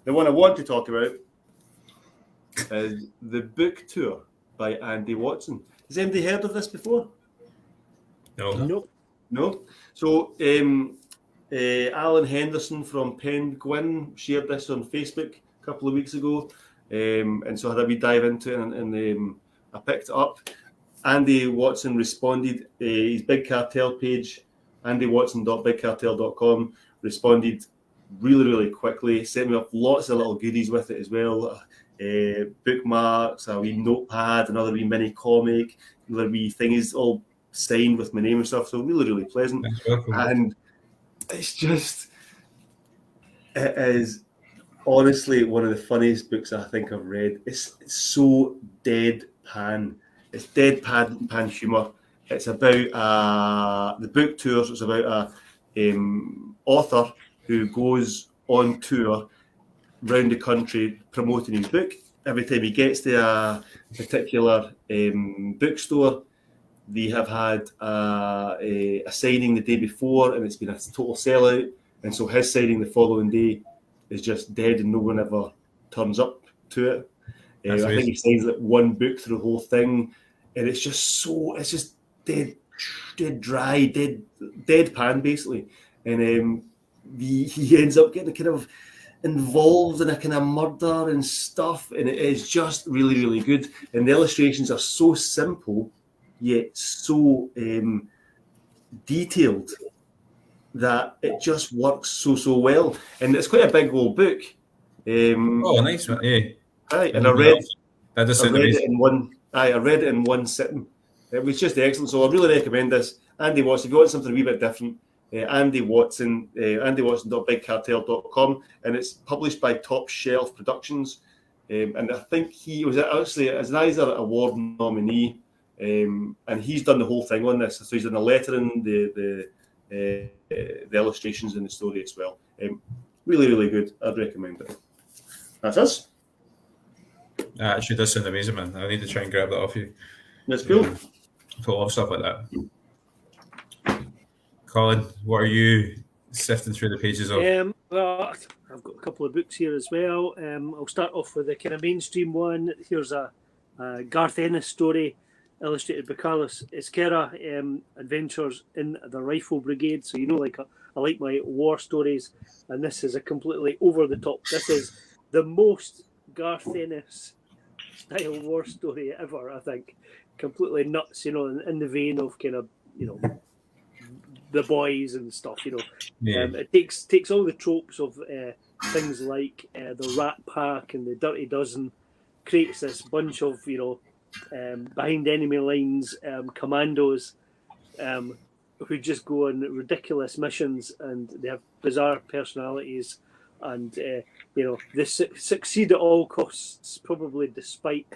the one I want to talk about is The Book Tour by Andi Watson. Has anybody heard of this before? No. No. So Alan Henderson from Penguin shared this on Facebook a couple of weeks ago, and so I had a wee dive into it, and I picked it up. Andi Watson responded, his Big Cartel page, andywatson.bigcartel.com, responded really quickly, sent me up lots of little goodies with it as well, bookmarks, a wee notepad, another wee mini comic, another wee thing is all signed with my name and stuff, so really pleasant. And it's just, it is honestly one of the funniest books I think I've read. It's so deadpan. It's deadpan humour. It's about the book tour. So it's about a author who goes on tour around the country promoting his book. Every time he gets to a particular bookstore, they have had a signing the day before, and it's been a total sellout. And so his signing the following day is just dead, and no one ever turns up to it. I think he signs like one book through the whole thing, and it's just dead dry, deadpan basically. And he ends up getting kind of involved in a kind of murder and stuff, and it is just really good. And the illustrations are so simple yet so detailed that it just works so well. And it's quite a big old book. Nice one, yeah. And I read it in one sitting. It was just excellent. So I really recommend this. Andi Watson, if you want something a wee bit different, Andi Watson, andywatson.bigcartel.com, and it's published by Top Shelf Productions. And I think he was actually as an Eisner Award nominee, and he's done the whole thing on this. So he's done the lettering, the illustrations in the story as well. Really good. I'd recommend it. That's us. That actually does sound amazing, man. I need to try and grab that off you. That's cool. I love stuff like that. Colin, what are you sifting through the pages of? Well, I've got a couple of books here as well. I'll start off with the kind of mainstream one. Here's a Garth Ennis story, illustrated by Carlos Ezquerra, Adventures in the Rifle Brigade. So I like my war stories, and this is a completely over the top. This is the most Garth Ennis style war story ever, I think. Completely nuts, in the vein of kind of, the boys and stuff, Yeah. It takes all the tropes of things like the Rat Pack and the Dirty Dozen, creates this bunch of, behind enemy lines, commandos who just go on ridiculous missions, and they have bizarre personalities, and they succeed at all costs, probably despite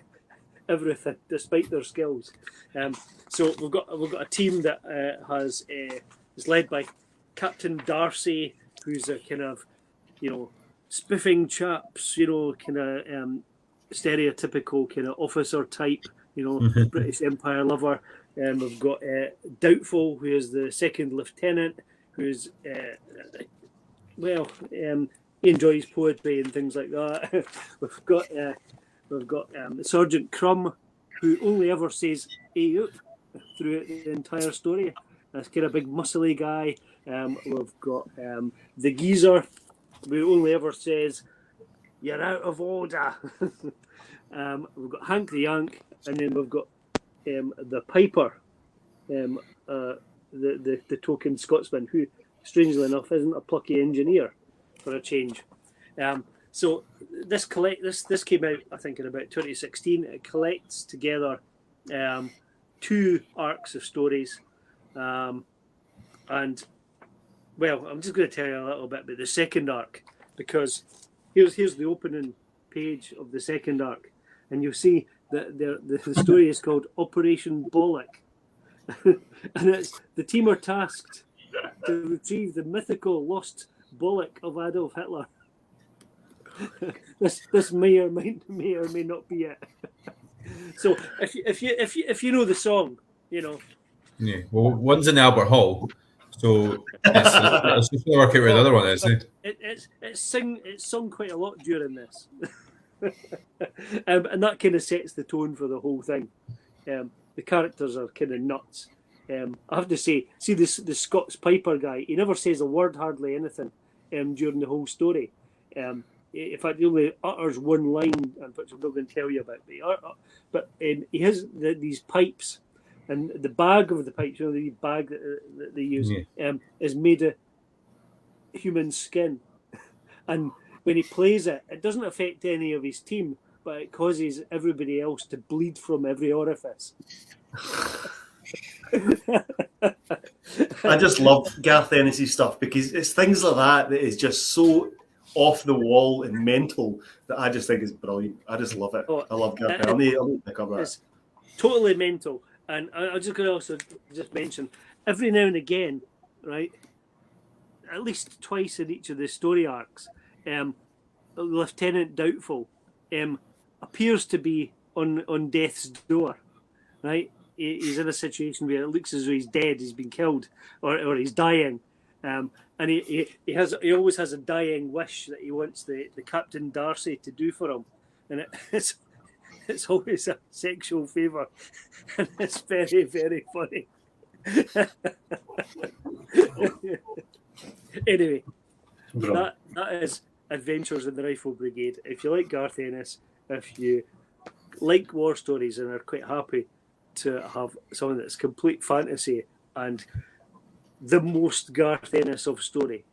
everything, despite their skills. So we've got a team that is led by Captain Darcy, who's a kind of spiffing chaps, kind of stereotypical kind of officer type, British Empire lover. We've got Doubtful, who is the second lieutenant, who's he enjoys poetry and things like that. We've got Sergeant Crumb, who only ever says "Ayoop" throughout the entire story. That's kind of big muscly guy. We've got the Geezer, who only ever says "You're out of order." We've got Hank the Yank, and then we've got the Piper, the token Scotsman, who, strangely enough, isn't a plucky engineer for a change. So this came out, I think, in about 2016. It collects together 2 arcs of stories, and I'm just going to tell you a little bit about the second arc, because here's the opening page of the second arc, and you'll see that the story is called Operation Bullock, and it's the team are tasked to retrieve the mythical lost Bullock of Adolf Hitler. This may or may not be it. So if you know the song, Yeah. Well, one's in Albert Hall, so it's just going to work out where the other one is. It's sung quite a lot during this, and that kind of sets the tone for the whole thing. The characters are kind of nuts. I have to say, see this the Scots Piper guy. He never says a word, hardly anything, during the whole story. In fact, he only utters one line, which I'm not going to tell you about. But he has these pipes, and the bag of the pipes, the bag that they use, is made of human skin. And when he plays it, it doesn't affect any of his team, but it causes everybody else to bleed from every orifice. I just love Garth Ennis' stuff because it's things like that is just so off the wall and mental that I just think is brilliant. I just love it. I love Garth. I'll need to pick up that. It's totally mental. And I'm just going to also just mention, every now and again, right, at least twice in each of the story arcs, Lieutenant Doubtful appears to be on death's door, right? He's in a situation where it looks as though he's dead, he's been killed, or he's dying, and he always has a dying wish that he wants the Captain Darcy to do for him, and it's always a sexual favour, and it's very, very funny. Anyway, that is Adventures in the Rifle Brigade. If you like Garth Ennis, if you like war stories and are quite happy to have something that's complete fantasy and the most Garth Ennis of story,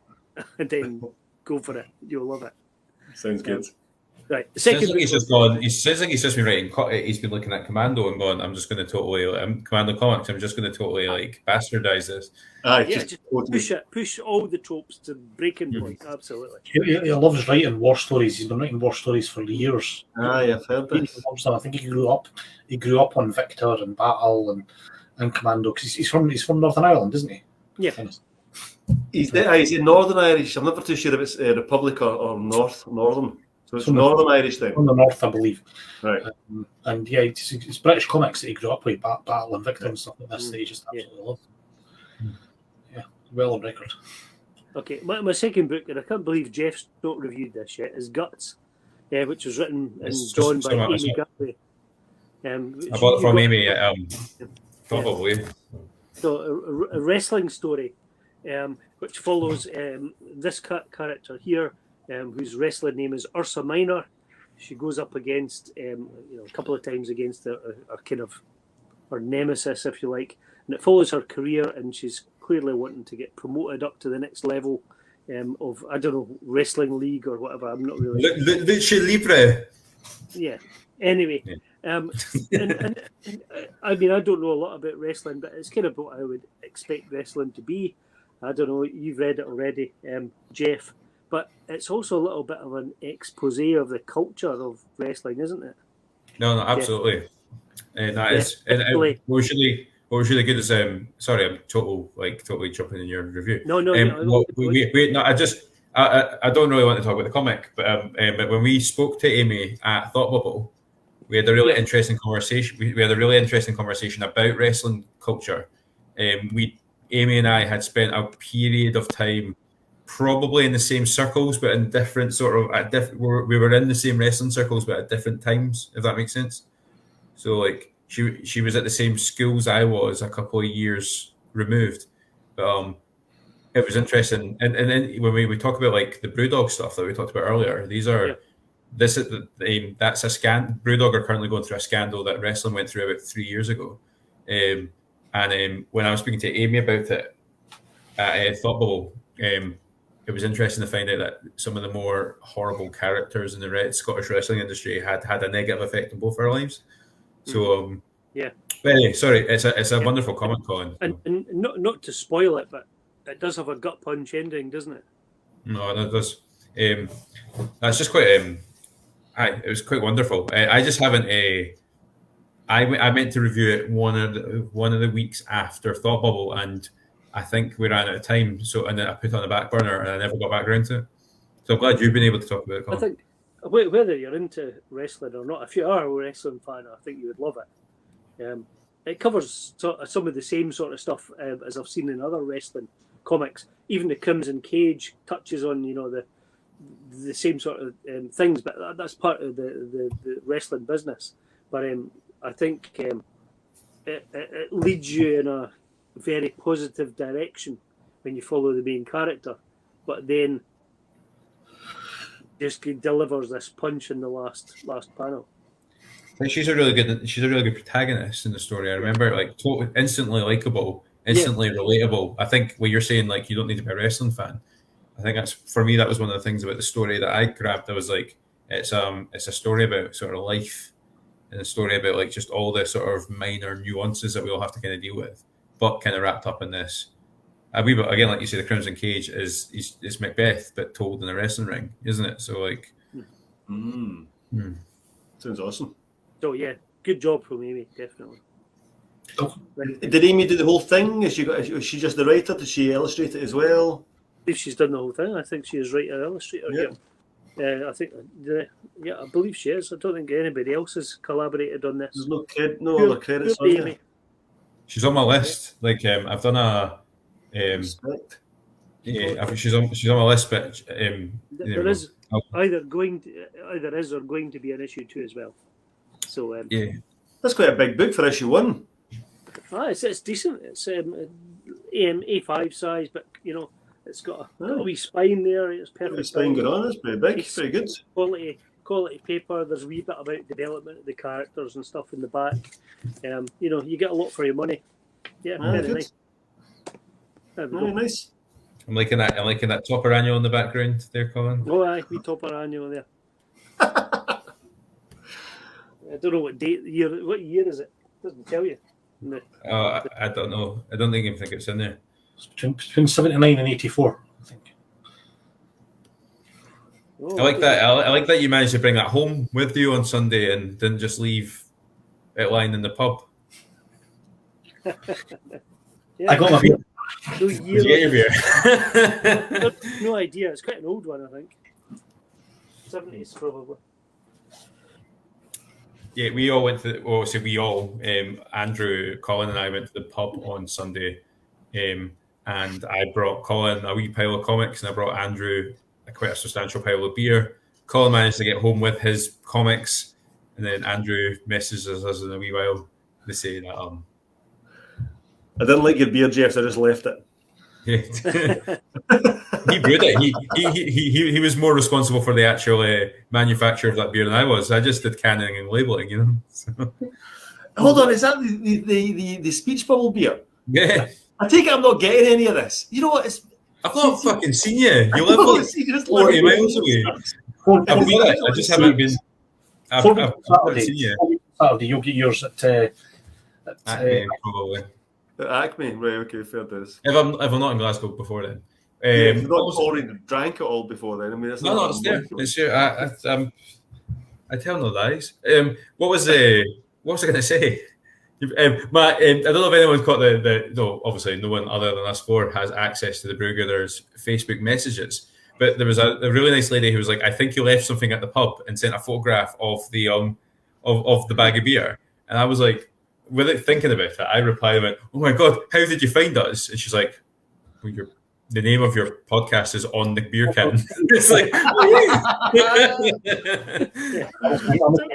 and then go for it. You'll love it. Sounds good. Right. He says like he's just been writing. He's been looking at Commando and going, "I'm just going to totally Commando comics. I'm just going to totally like bastardize this." Just push all the tropes to breaking point. Absolutely. He loves writing war stories. He's been writing war stories for years. I've heard this. I think he grew up on Victor and Battle and Commando because he's from Northern Ireland, isn't he? Yeah. He's in Northern Irish. I'm never too sure if it's Republic or Northern. So it's Northern Irish then? From the north, I believe. Right. And yeah, it's British comics that he grew up with, Battle and Victor and stuff like this. That he just absolutely loved. Yeah, well on record. Okay, my second book, and I can't believe Geoff's not reviewed this yet, is Guts, which was written and drawn by Amy Galloway. I bought it from Amy probably. So a wrestling story, which follows this character here, whose wrestling name is Ursa Minor. She goes up against, a couple of times against her kind of her nemesis, if you like, and it follows her career, and she's clearly wanting to get promoted up to the next level of, I don't know, wrestling league or whatever. I'm not really. Lucha Libre. Yeah. Anyway, and I mean, I don't know a lot about wrestling, but it's kind of what I would expect wrestling to be. I don't know. You've read it already, Geoff. But it's also a little bit of an expose of the culture of wrestling, isn't it? No, absolutely. And that is. And what was really good is sorry, I'm totally jumping in your review. No. Wait, no. I don't really want to talk about the comic, but when we spoke to Amy at Thought Bubble, we had a really interesting conversation. We had a really interesting conversation about wrestling culture. Amy and I had spent a period of time probably in the same circles, but in different we were in the same wrestling circles, but at different times, if that makes sense. So like she was at the same schools I was, a couple of years removed. But it was interesting. And then when we talk about like the Brewdog stuff that we talked about earlier, that's a scan. Brewdog are currently going through a scandal that wrestling went through about 3 years ago. And when I was speaking to Amy about it at Thought Bubble, it was interesting to find out that some of the more horrible characters in the Scottish wrestling industry had a negative effect on both our lives. So, But anyway, sorry, it's a wonderful comic, Colin. And not to spoil it, but it does have a gut punch ending, doesn't it? No, that does. That's just quite. It was quite wonderful. I just haven't. I meant to review it one of the weeks after Thought Bubble, and I think we ran out of time, and then I put it on the back burner and I never got back around to it. So I'm glad you've been able to talk about it, Colin. I think whether you're into wrestling or not, if you are a wrestling fan, I think you would love it. It covers some of the same sort of stuff as I've seen in other wrestling comics. Even the Crimson Cage touches on the same sort of things, but that's part of the wrestling business. But I think it leads you in a very positive direction when you follow the main character, but then just delivers this punch in the last panel. I think she's a really good protagonist in the story. I remember totally instantly likable, instantly relatable. I think what you're saying, like, you don't need to be a wrestling fan. I think that's, for me, that was one of the things about the story that I grabbed. I was like, it's a story about sort of life, and a story about like just all the sort of minor nuances that we all have to kind of deal with, but kind of wrapped up in this. A wee bit, again, like you say, the Crimson Cage is Macbeth, but told in a wrestling ring, isn't it? So like, Sounds awesome. So yeah, good job from Amy, definitely. Did Amy do the whole thing? Is she just the writer? Did she illustrate it as well? I believe she's done the whole thing. I think she is writer illustrator. Yeah. I think, I believe she is. I don't think anybody else has collaborated on this. There's no other credits on there. She's on my list. Like, I've done a. Respect. Yeah, she's on my list, but there is either is or going to be an issue 2 as well. So yeah, that's quite a big book for issue 1. It's decent. It's A5 size, but you know it's got a wee spine there. It's perfect. The spine going on. It's pretty big. It's pretty good. Quality paper. There's a wee bit about development of the characters and stuff in the back. You know, you get a lot for your money. Yeah, very nice. Very nice. I'm liking that topper annual in the background there, Colin. Oh, aye, we topper annual there. I don't know what year is it? It doesn't tell you. No. I don't know. I don't even think it's in there. It's between 79 and 84, I think. I like that. I like that you managed to bring that home with you on Sunday and didn't just leave it lying in the pub. I got my beer. No idea. It's quite an old one, I think. 70s probably. Yeah, we all went to. Well, so we all, Andrew, Colin, and I went to the pub on Sunday, and I brought Colin a wee pile of comics, and I brought Andrew quite a substantial pile of beer. Colin managed to get home with his comics, and then Andrew messages us in a wee while to say that I didn't like your beer, Geoff, so I just left it. He brewed it. He was more responsible for the actual manufacture of that beer than I was. I just did canning and labeling, you know. So. Hold on, is that the speech bubble beer? Yeah. I take it I'm not getting any of this. You know what? I've not fucking seen you. You live like 40 miles away. I've got it. I just haven't been. I've not seen you. Saturday, you'll get yours at probably. Acme, right? Okay, fair dues. If I'm not in Glasgow before then, if you've not already drank it all before then. I mean, it's it's there. It's here. I tell no lies. What was I going to say? I don't know if anyone's caught no, obviously no one other than us four has access to the Brewgaders Facebook messages. But there was a really nice lady who was like, I think you left something at the pub, and sent a photograph of the of the bag of beer. And I was like, without thinking about it, I replied and went, "Oh my god, how did you find us?" And she's like, well, the name of your podcast is on the beer can. It's like, I'm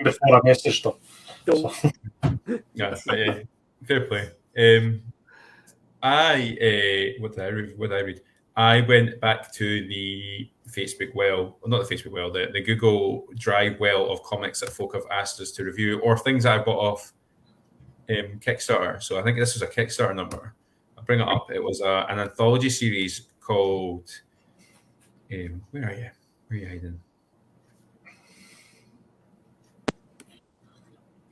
before I messaged them. Yeah, fair play. What did I read? I went back to the Facebook not the Facebook well, the Google Drive well of comics that folk have asked us to review, or things that I bought off Kickstarter. So I think this was a Kickstarter number. I'll bring it up. It was an anthology series called where are you hiding?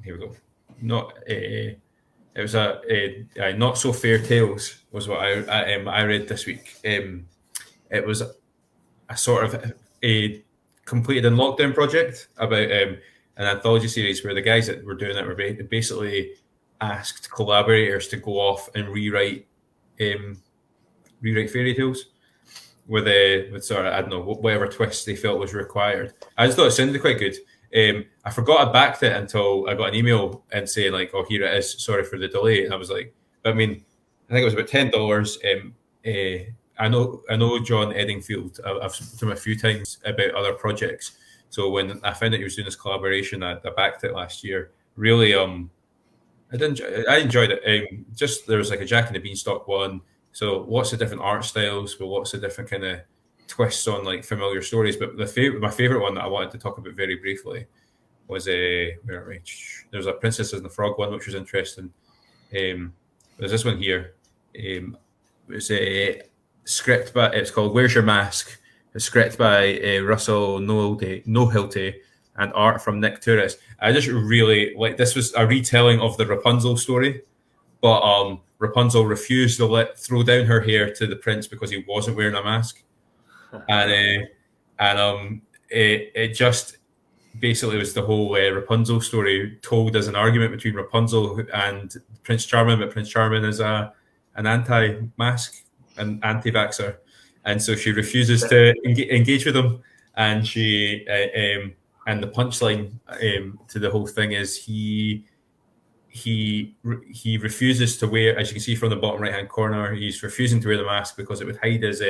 Here we go. It was a Not So Fair Tales was what I read this week. It was a sort of a completed in lockdown project about an anthology series where the guys that were doing it were basically asked collaborators to go off and rewrite fairy tales with sort of, I don't know, whatever twist they felt was required. I just thought it sounded quite good. I forgot I backed it until I got an email and saying like, "Oh, here it is. Sorry for the delay." And I was like, I mean, I think it was about $10. I know John Edingfield. I've spoken to him a few times about other projects. So when I found out he was doing this collaboration, I backed it last year. Really, I enjoyed it. Just there was like a Jack and the Beanstalk one. So lots of different art styles, but lots of different kind of twists on like familiar stories. But my favorite one that I wanted to talk about very briefly was where are we? There's a Princess and the Frog one, which was interesting. There's this one here. It's a script, but it's called "Where's Your Mask?" It's script by Russell Nohilty and art from Nick Turris. I just really like this. Was a retelling of the Rapunzel story, but Rapunzel refused to throw down her hair to the prince because he wasn't wearing a mask, and it just basically was the whole Rapunzel story told as an argument between Rapunzel and Prince Charming, but Prince Charming is an anti-mask, an anti-vaxxer, and so she refuses to engage with him, and she and the punchline to the whole thing is he refuses to wear, as you can see from the bottom right hand corner, he's refusing to wear the mask because it would hide his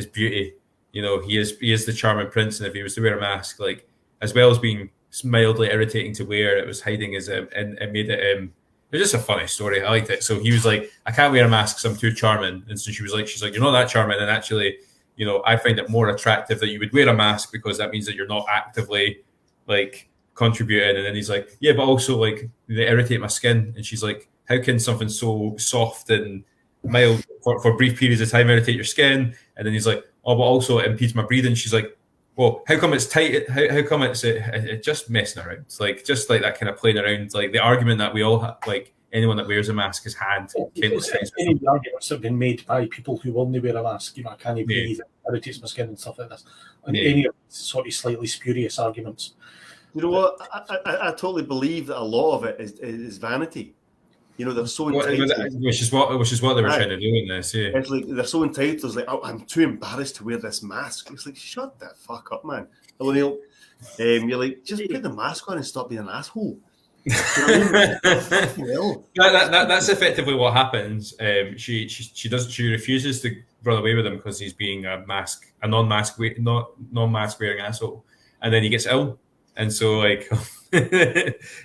beauty. You know, he is the charming prince, and if he was to wear a mask, like as well as being mildly irritating to wear, it was hiding his and it made it it was just a funny story. I liked it. So he was like, I can't wear a mask because I'm too charming, and so she's like, you're not that charming, and actually, you know, I find it more attractive that you would wear a mask because that means that you're not actively like contributing. And then he's like, yeah, but also like they irritate my skin. And she's like, how can something so soft and mild for brief periods of time irritate your skin? And then he's like, oh, but also it impedes my breathing. She's like, well, how come it's tight? How come it's just messing around? It's like just like that kind of playing around, like the argument that we all have, like anyone that wears a mask has had. Any of the arguments have been made by people who only wear a mask. You know, I can't breathe, it irritates my skin and stuff like this. And any of these sort of slightly spurious arguments. You know what? I totally believe that a lot of it is vanity. You know, they're so entitled. Which is what they were trying to do in this. Yeah, it's like they're so entitled. It's like, oh, I'm too embarrassed to wear this mask. It's like, shut the fuck up, man. Hello, Neil. You're like, just put the mask on and stop being an asshole. You know what I mean? That's effectively what happens. She refuses to run away with him because he's being a non-mask wearing asshole, and then he gets ill. And so, like,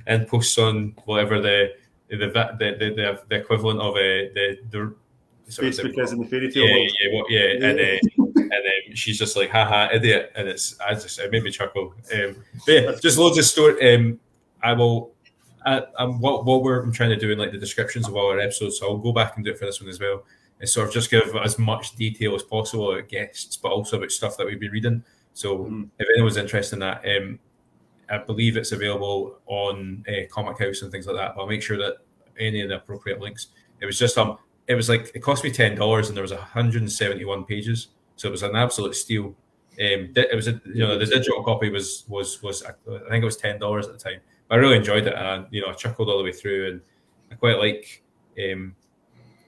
and posts on whatever the equivalent of the Facebook is in the fairy tale world. And then she's just like, haha, idiot, and it made me chuckle. But yeah, just loads of story. I'm trying to do in like the descriptions of all our episodes, so I'll go back and do it for this one as well. And sort of just give as much detail as possible about guests, but also about stuff that we've been reading. So if anyone's interested in that. I believe it's available on Comic House and things like that. But I'll make sure that any of the appropriate links. It was just it was like it cost me $10 and there was 171 pages, so it was an absolute steal. It was the digital copy was I think it was $10 at the time. But I really enjoyed it, and I chuckled all the way through, and I quite like the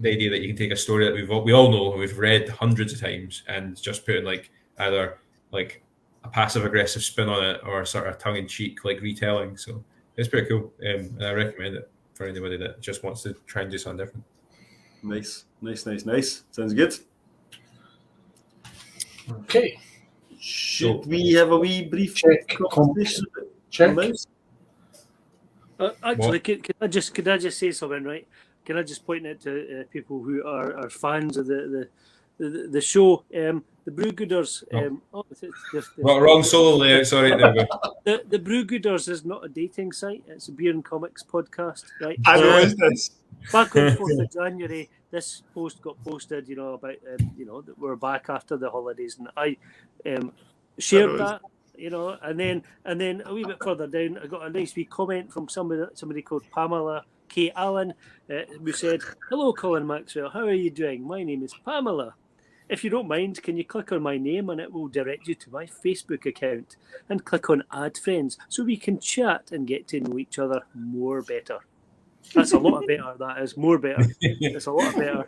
idea that you can take a story that we all know, we've read hundreds of times, and just put in like either like a passive-aggressive spin on it or sort of tongue-in-cheek like retelling. So it's pretty cool, and I recommend it for anybody that just wants to try and do something different. Nice. Sounds good. Okay. Should we have a wee brief conversation? Check. Actually, could I just say something, right? Can I just point out to people who are fans of the show? The Brewgooders. Wrong solo layout. Sorry, there we go. The Brewgooders is not a dating site. It's a beer and comics podcast, right? I know this. Back on 4th of January, this post got posted. About that we're back after the holidays, and I shared that. And then a wee bit further down, I got a nice wee comment from somebody called Pamela K. Allen, who said, "Hello, Colin Maxwell. How are you doing? My name is Pamela. If you don't mind, can you click on my name and it will direct you to my Facebook account, and click on Add Friends so we can chat and get to know each other more better." That's a lot better. That is more better. It's a lot better.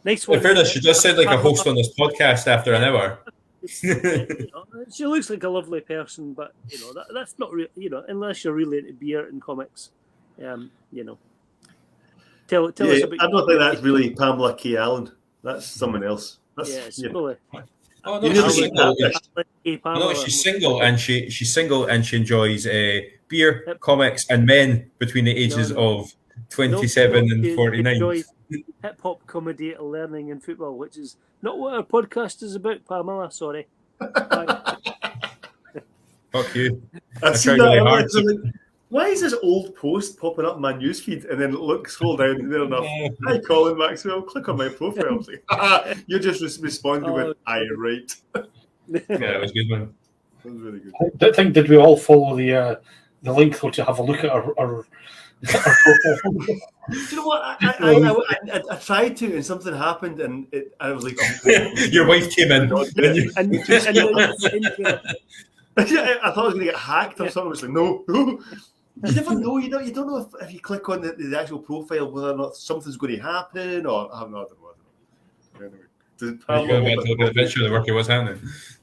Nice one. In fairness, she just said like a host on this podcast after an hour. She looks like a lovely person, but that's not real. Unless you're really into beer and comics, Tell us about. I don't think that's really Pamela K. Allen. That's someone else. Probably. Oh no, she's single. No, she's single, and she's single, and she enjoys beer, comics, and men between the ages of 27 and 49. Enjoy hip hop comedy learning in football, which is not what our podcast is about, Pamela. Sorry. Fuck you. I see tried that. really I'm hard like, why is this old post popping up in my newsfeed? And then scroll down, and there enough. Hi, Colin Maxwell. Click on my profile. I was like, you just responded with, "I right." Yeah, it was a good one. That was really good. I think did we all follow the link though to have a look at our profile? Do you know what? I tried to, and something happened, and I was like, oh, Your wife came in. Yeah, I thought I was going to get hacked or something. I was like, no. You never know. You don't know if you click on the actual profile whether or not something's going to happen, or I don't know. Anyway, a picture of the worker was happening.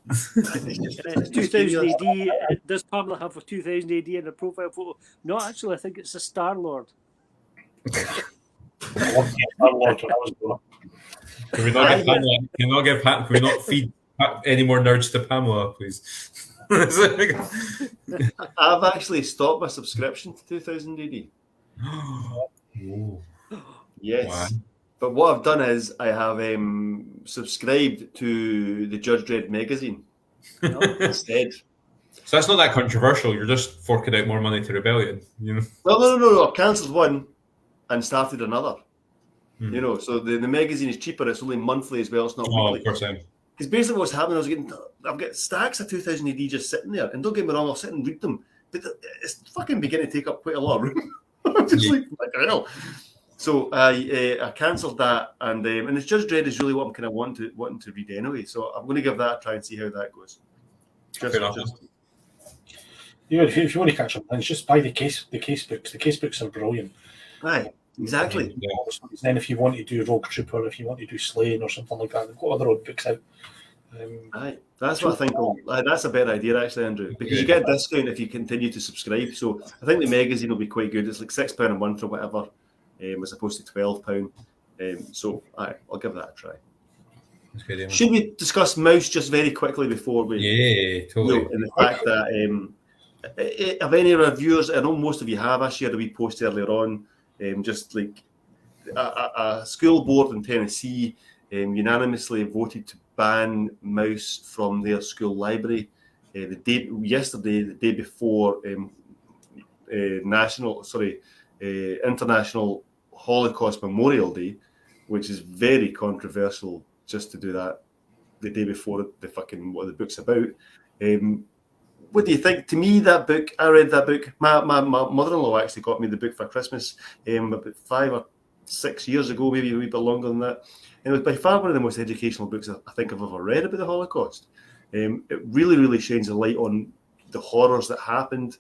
It's 2000 AD. Does Pamela have a 2000 AD in her profile photo? No, actually, I think it's a Star Lord. Can we not feed any more nerds to Pamela, please? I've actually stopped my subscription to 2000 AD. Yes. Wow. But what I've done is I have subscribed to the Judge Dredd magazine instead. So that's not that controversial. You're just forking out more money to Rebellion, you know? No. I've cancelled one and started another. You know, so the magazine is cheaper. It's only monthly as well. It's not weekly. Of course I am. Because basically what's happening, I've got stacks of 2000 AD just sitting there. And don't get me wrong, I'll sit and read them. But it's fucking beginning to take up quite a lot of room. I'm just like, what the hell? So I cancelled that. And it's Judge Dredd is really what I'm kind of wanting to read anyway. So I'm going to give that a try and see how that goes. Yeah, if you want to catch up, then just buy the case books. The case books are brilliant. Aye, exactly. Yeah. Then if you want to do Rogue Trooper, if you want to do Slaying or something like that, they've got other old books out. Aye, that's what I think. That's a better idea, actually, Andrew, because you get a discount if you continue to subscribe. So I think the magazine will be quite good. It's like £6 a month or whatever, as opposed to £12. So I'll give that a try. Good, should we discuss Maus just very quickly before we? Yeah, totally. And the fact that have any reviewers? I know most of you have. I shared a wee post earlier on. Just like a school board in Tennessee unanimously voted to ban Maus from their school library. The day before International Holocaust Memorial Day, which is very controversial just to do that the day before the fucking what the book's about. What do you think? To me, that book, I read that book. My mother-in-law actually got me the book for Christmas about 5 or 6 years ago, maybe a wee bit longer than that. And it was by far one of the most educational books I think I've ever read about the Holocaust. It really, really shines a light on the horrors that happened.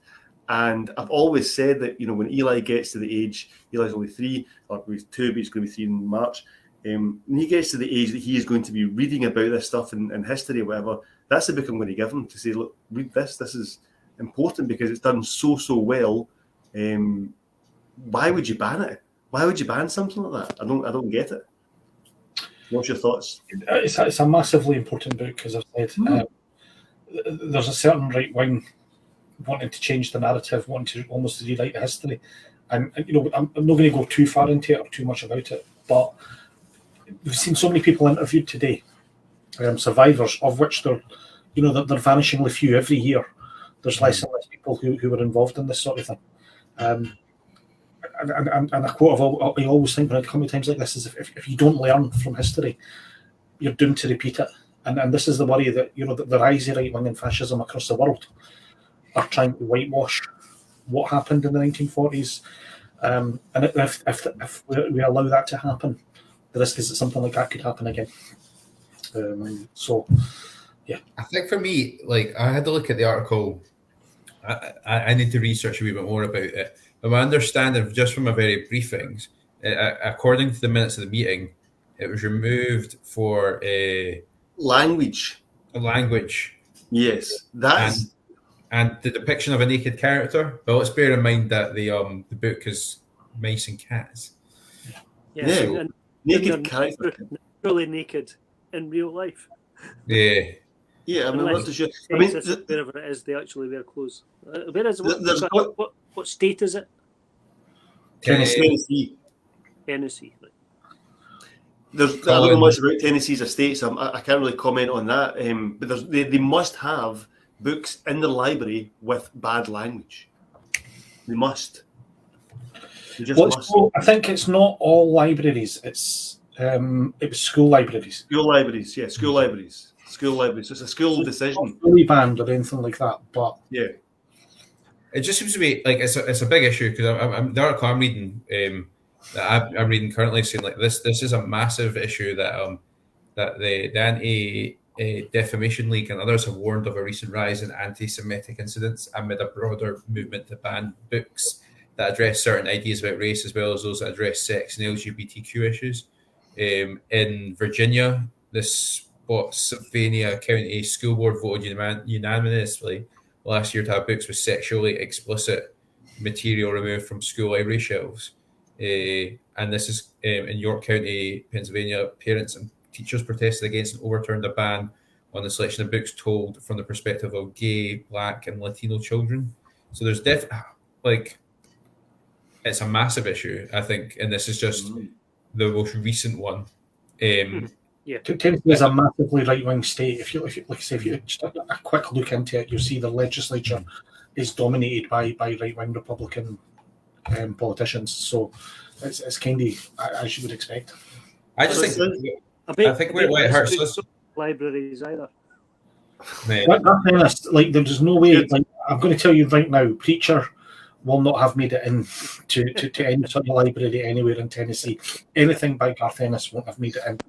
And I've always said that, you know, when Eli gets to the age, Eli's only 3, or he's 2, but he's going to be 3 in March. When he gets to the age that he is going to be reading about this stuff in history or whatever, that's the book I'm going to give him to say, look, read this. This is important because it's done so well. Why would you ban it? Why would you ban something like that? I don't get it. What's your thoughts? It's a massively important book, as I've said. There's a certain right wing wanting to change the narrative, wanting to almost rewrite the history. And you know, I'm not going to go too far into it or too much about it, but we've seen so many people interviewed today, survivors, of which they're vanishingly few every year. There's less and less people who were involved in this sort of thing. And a quote I always think when I come to times like this is if you don't learn from history, you're doomed to repeat it. And this is the worry that, you know, the rise of right wing and fascism across the world are trying to whitewash what happened in the 1940s. And if we allow that to happen, the risk is that something like that could happen again. Yeah. I think for me, like, I had to look at the article. I need to research a wee bit more about it. But my understanding, just from my very briefings, according to the minutes of the meeting, it was removed for a language. Yes, that's and the depiction of a naked character. But let's bear in mind that the book is mice and cats. Yeah. And naked character, really naked in real life. Yeah. Yeah, I mean, whatever it is, they actually wear clothes. What state is it? Tennessee. Tennessee. I don't know much about Tennessee's estate, so I can't really comment on that. But they must have books in the library with bad language. They must. They just must. I think it's not all libraries. It was school libraries. School libraries, yeah, school libraries. School libraries. So it's a school decision. Not fully banned or anything like that, but yeah. It just seems to be like it's a big issue because the article I'm reading that I'm reading currently saying like this is a massive issue that the Anti-Defamation League and others have warned of a recent rise in anti-Semitic incidents amid a broader movement to ban books that address certain ideas about race as well as those that address sex and LGBTQ issues. In Virginia, the Spotsylvania County School Board voted unanimously last year to have books with sexually explicit material removed from school library shelves. And this is in York County, Pennsylvania. Parents and teachers protested against and overturned a ban on the selection of books told from the perspective of gay, black, and Latino children. So there's it's a massive issue, I think, and this is just the most recent one. Tennessee is a massively right-wing state. If you just a quick look into it, you'll see the legislature is dominated by right-wing Republican politicians. So it's kind of as you would expect. I think where it hurts us libraries either. There's no way. Like, I'm going to tell you right now, Preacher will not have made it in to any sort of library anywhere in Tennessee. Anything by Garth Ennis won't have made it in.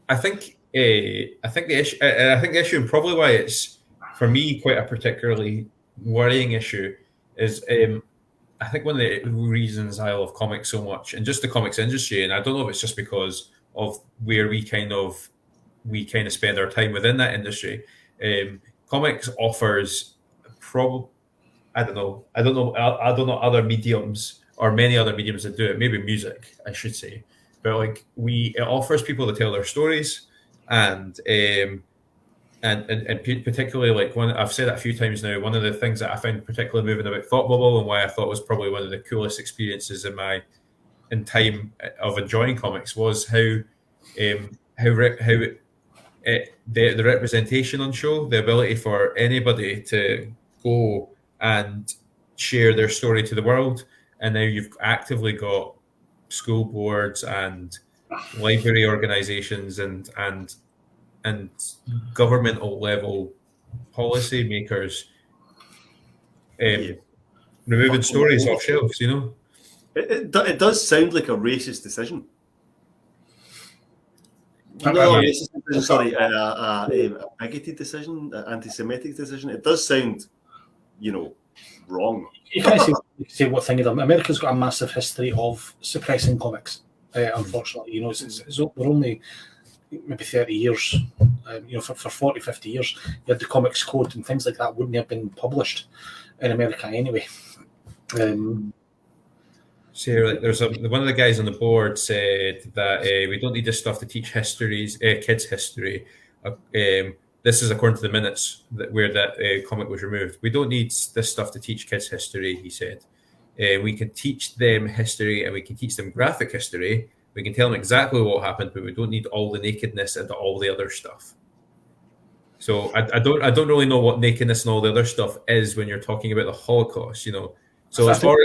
I think the issue, and probably why it's for me quite a particularly worrying issue, is I think one of the reasons I love comics so much, and just the comics industry, and I don't know if it's just because of where we kind of spend our time within that industry. Comics offers I don't know other mediums or many other mediums that do it. Maybe music, I should say, but like it offers people to tell their stories, and particularly like I've said it a few times now. One of the things that I found particularly moving about Thought Bubble and why I thought was probably one of the coolest experiences in time of enjoying comics was the representation on show, the ability for anybody to go and share their story to the world. And now you've actively got school boards and library organizations and governmental level policy makers removing stories off shelves, you know. It does sound like a racist decision. A bigoted decision, an anti-Semitic decision. It does sound, wrong. You can't say what thing of them. America's got a massive history of suppressing comics. Unfortunately, we're only maybe 30 years. For 40, 50 years, you had the Comics Code and things like that wouldn't have been published in America anyway. So there's one of the guys on the board said that we don't need this stuff to teach kids history. This is according to the minutes where that comic was removed. We don't need this stuff to teach kids history, he said. We can teach them history and we can teach them graphic history. We can tell them exactly what happened, but we don't need all the nakedness and all the other stuff. So I don't really know what nakedness and all the other stuff is when you're talking about the Holocaust, So it's all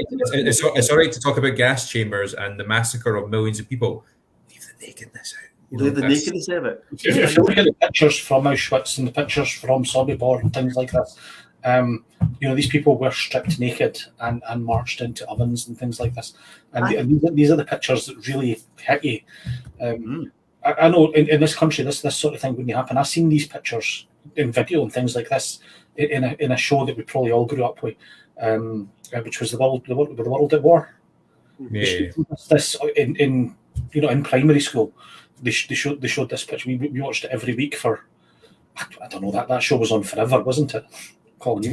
right to talk about gas chambers and the massacre of millions of people. Leave the nakedness out. Leave the nakedness out of it. If you look at the pictures from Auschwitz and the pictures from Sobibor and things like this, these people were stripped naked and marched into ovens and things like this. And these are the pictures that really hit you. I know in this country, this sort of thing wouldn't happen. I've seen these pictures in video and things like this in a show that we probably all grew up with, which was the World at War. Yeah. This in primary school, they showed this picture. We watched it every week for I don't know that show was on forever, wasn't it? Colin,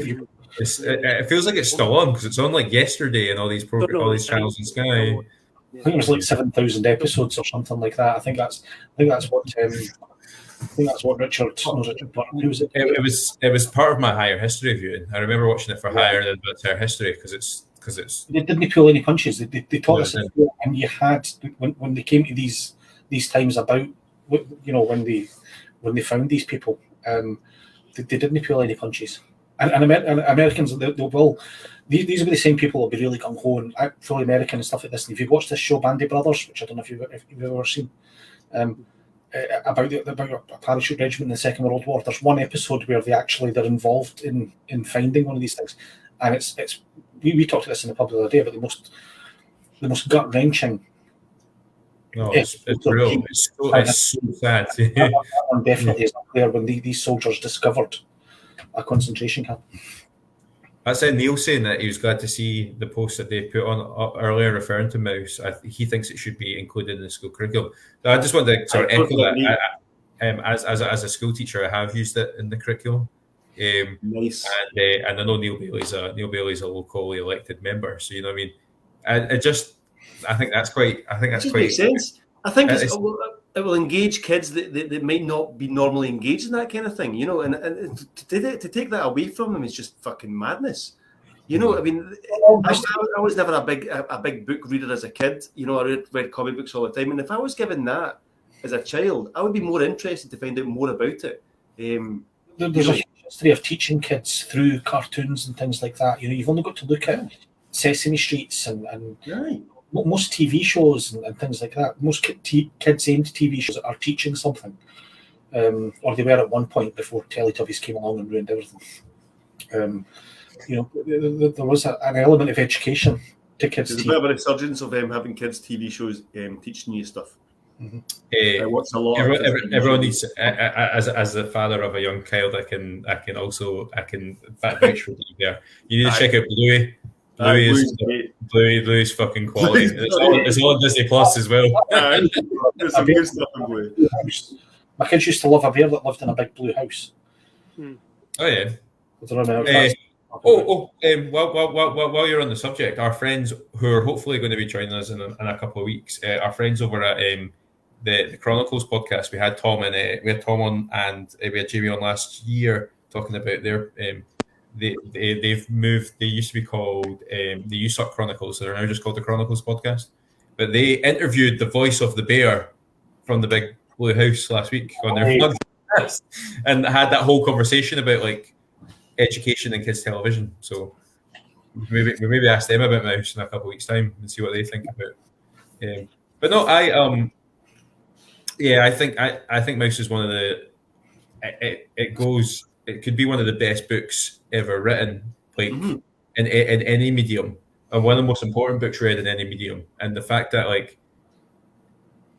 it feels like it's still on because it's on like yesterday and all these channels in Sky. I think it was like 7,000 episodes or something like that. I think that's what Richard Burton, who was it? It was part of my higher history viewing. I remember watching it for higher history because because it's They didn't pull any punches. They taught No, us, they it before, and you had when they came to these times about when they found these people, they didn't pull any punches. And Americans, these will be the same people who'll be really gung ho and fully American and stuff like this. And if you watch this show, Bandy Brothers, which I don't know if you've ever seen, about a parachute regiment in the Second World War, there's one episode where they're involved in finding one of these things, and it's we talked to this in the pub the other day, but the most gut wrenching. No, it's real. It's so sad. That one definitely is up there when these soldiers discovered a concentration camp. That's Neil saying that he was glad to see the post that they put on up earlier referring to Maus. He thinks it should be included in the school curriculum. So I just want to sort of echo that. As a school teacher, I have used it in the curriculum. Nice. And I know Neil Bailey's a locally elected member, so you know what I mean. I think that's quite. Makes sense. I think it will engage kids that might not be normally engaged in that kind of thing, and to take that away from them is just fucking madness. I mean, I was never a big book reader as a kid. I read comic books all the time, and if I was given that as a child, I would be more interested to find out more about it. There's a history of teaching kids through cartoons and things like that. You've only got to look at Sesame Streets and right. Most TV shows and things like that. Most kids-aimed TV shows are teaching something, or they were at one point before Teletubbies came along and ruined everything. There was an element of education to kids. There's a bit of a resurgence of having kids' TV shows teaching you stuff. Mm-hmm. What's a lot? Everyone needs, as the father of a young child, I can vouch for you there. You need to check out Bluey. Bluey's fucking quality. It's all on Disney Plus as well. There's some good stuff in Bluey. My kids used to love a bear that lived in a big blue house. Oh yeah. While you're on the subject, our friends who are hopefully going to be joining us in a couple of weeks, our friends over at the Chronicles Podcast, we had Tom on, and we had Jamie on last year talking about their. They've moved. They used to be called the USUC Chronicles, so they're now just called the Chronicles Podcast. But they interviewed the voice of the bear from the Big Blue House last week on their podcast, and had that whole conversation about like education in kids' television. So we maybe ask them about Maus in a couple of weeks' time and see what they think about. But no, I think Maus is one of the. It could be one of the best books ever written, like in any medium, and one of the most important books read in any medium. And the fact that like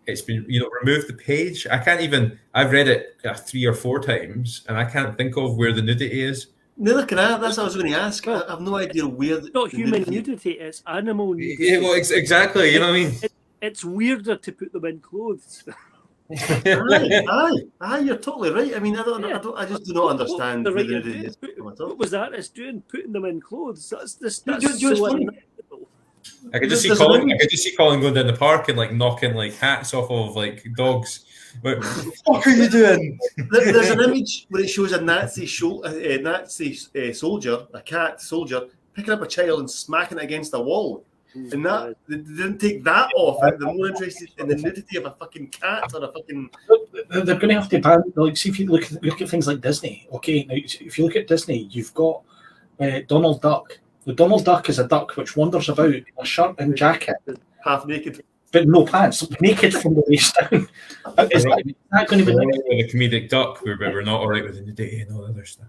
it's been removed the page, I've read it 3 or 4 times, and I can't think of where the nudity is. Neither can I. That's what I was going to ask. I have no idea where. It's not human nudity; it's animal nudity. Yeah, well, exactly. You know what I mean? It's weirder to put them in clothes. Aye, you're totally right. I mean, I just do not understand. What was that? It's doing putting them in clothes. That's funny. I could just see Colin going down the park and like knocking like hats off of like dogs. What the fuck are you doing? There's an image where it shows a Nazi soldier, a cat soldier, picking up a child and smacking it against a wall. And that they didn't take that off. They're more interested in the nudity of a fucking cat or a fucking. They're going to have to ban. Like, see if you look at things like Disney. Okay, now if you look at Disney, you've got Donald Duck. The Donald Duck is a duck which wanders about in a shirt and jacket, half naked, but no pants, naked from the waist down. Is that going to be like the comedic duck? We're not all right with the nudity and all the other stuff.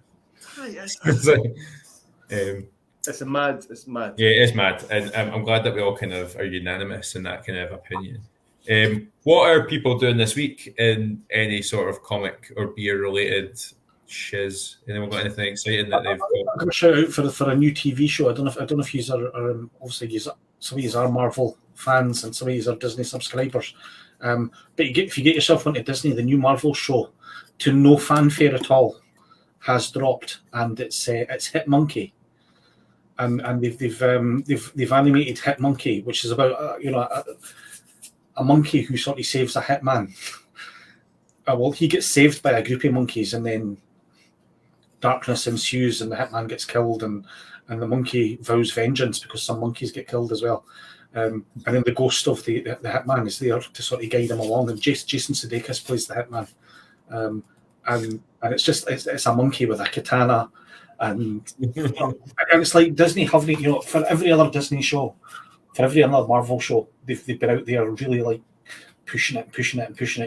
It's mad. Yeah, it is mad, and I'm glad that we all kind of are unanimous in that kind of opinion. What are people doing this week in any sort of comic or beer related shiz? Anyone got anything exciting that they've got? I'm going to shout out for a new TV show. I don't know if you are obviously some of you are Marvel fans and some of you are Disney subscribers. But if you get yourself onto Disney, the new Marvel show, to no fanfare at all, has dropped, and it's Hit Monkey. And they've animated Hit Monkey, which is about a monkey who sort of saves a hitman. Well, he gets saved by a group of monkeys, and then darkness ensues, and the hitman gets killed, and and the monkey vows vengeance because some monkeys get killed as well. And then the ghost of the hitman is there to sort of guide him along. And Jason Sudeikis plays the hitman. And it's just it's a monkey with a katana, and it's like Disney having, you know, for every other Disney show, for every other Marvel show, they've been out there really like pushing it.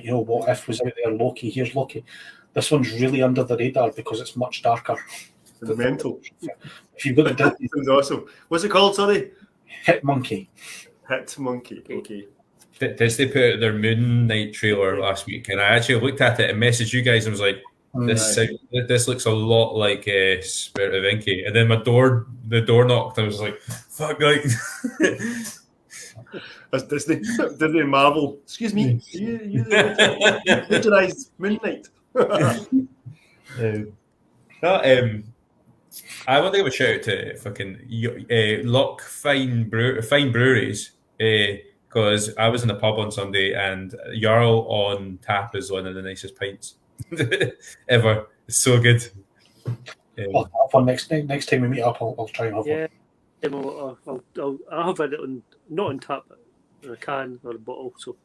You know, what if was out there? Loki, here's Loki. This one's really under the radar because it's much darker. The mental. If you've got the Disney, sounds awesome. What's it called? Sorry, Hit Monkey. Hit Monkey. Okay. Disney put out their Moon Knight trailer last week, and I actually looked at it and messaged you guys and was like, this looks a lot like Spirit of Inky. And then the door knocked. I was like, fuck, like. That's Disney and Marvel. Excuse me, you utilised Moon Knight. I want to give a shout out to fucking Loch Fine Breweries, because I was in the pub on Sunday and Jarl on tap is one of the nicest pints ever. It's so good. I'll have one next time we meet up. I'll try and have one. Yeah, I'll have it not on tap, but in a can or a bottle. So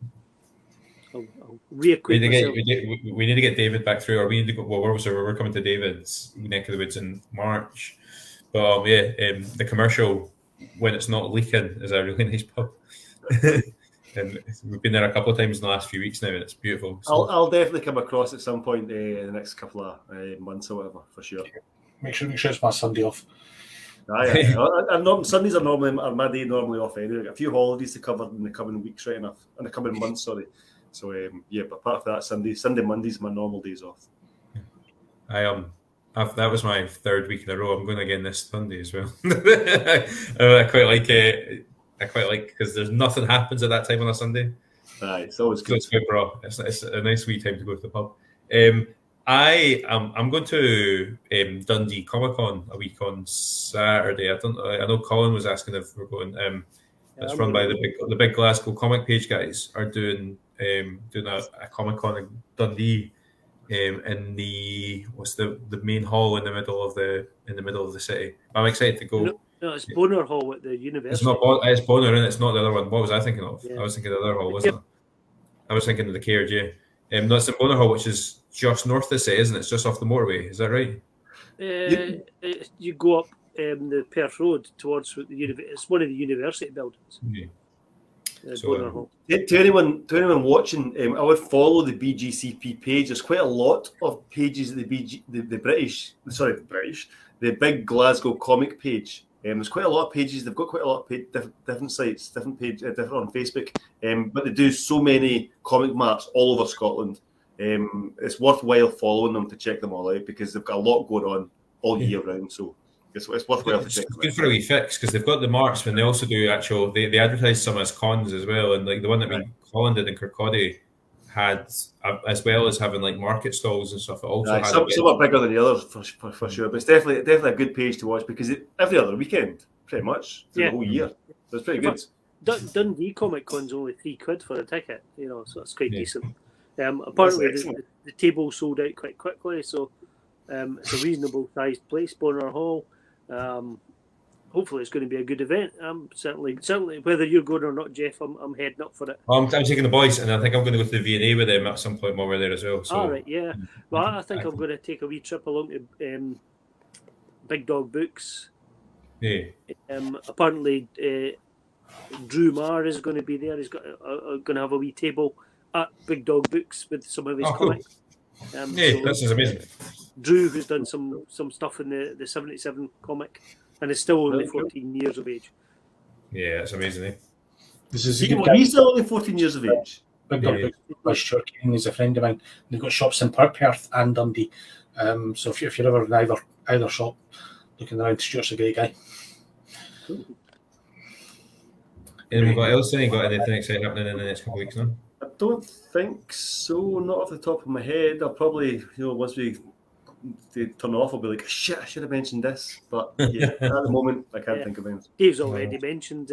I'll re-equip myself. We need to get David back through, or we need to go. Well, we're coming to David's neck of the woods in March. But the commercial when it's not leaking is a really nice pub. And we've been there a couple of times in the last few weeks now, and it's beautiful. So. I'll definitely come across at some point in the next couple of months or whatever, for sure. Make sure it's my Sunday off. Sundays are my day normally off anyway. I've got a few holidays to cover in the coming weeks, right enough, in the coming months, sorry. So but apart from that, Sunday, Mondays, my normal days off. That was my third week in a row. I'm going again this Sunday as well. I quite like it. I quite like because there's nothing happens at that time on a Sunday. It's always good. So it's good, bro. It's a nice wee time to go to the pub. I'm going to Dundee Comic Con a week on Saturday. I know Colin was asking if we're going. It's run by the big Glasgow comic page guys are doing a Comic Con in Dundee in the main hall in the middle of the city. I'm excited to go. No, it's Bonar Hall at the university. It's Bonar, and it's not the other one. What was I thinking of? Yeah. I was thinking of the other hall, wasn't it? I was thinking of the KRJ. No, it's in Bonar Hall, which is just north of the city, isn't it? It's just off the motorway. Is that right? You go up the Perth Road towards the university. It's one of the university buildings. Yeah. Bonar Hall. To anyone watching, I would follow the BGCP page. There's quite a lot of pages of the big Glasgow comic page. There's quite a lot of pages. They've got quite a lot of different sites, different on Facebook. But they do so many comic marts all over Scotland. It's worthwhile following them to check them all out because they've got a lot going on all year round. So it's worthwhile to check them out. It's good for a wee fix because they've got the marts, and they also do they advertise some as cons as well. And like the one that Colin did in Kirkcaldy had, as well as having like market stalls and stuff. It also had some are bigger than the others for sure, but it's definitely a good page to watch because every other weekend, pretty much through the whole year. So it's pretty good. Dundee Comic Con's only £3 for a ticket, so it's quite decent. Apparently, the table sold out quite quickly, so it's a reasonable sized place, Bonar Hall. Hopefully, it's going to be a good event. Certainly, whether you're going or not, Geoff, I'm heading up for it. I'm taking the boys, and I think I'm going to go to the V&A with them at some point while we're there as well. So. All right, yeah. Well, I think I'm going to take a wee trip along to Big Dog Books. Yeah. Apparently, Drew Marr is going to be there. He's going to have a wee table at Big Dog Books with some of his comics. This is amazing. Drew, who's done some stuff in the 77 comic. And is still only 14 years of age. Yeah, that's amazing. Eh? He's still only 14 years of age. Big Dog Books, Kane is a friend of mine. They've got shops in Perth and Dundee. So if you're ever in either shop looking around, Stuart's a great guy. And what else? Got anything exciting happening in the next couple of weeks now? I don't think so. Not off the top of my head. I'll probably, once we turn off, I'll be like, shit, I should have mentioned this. But yeah, at the moment, I can't think of anything. Dave's already mentioned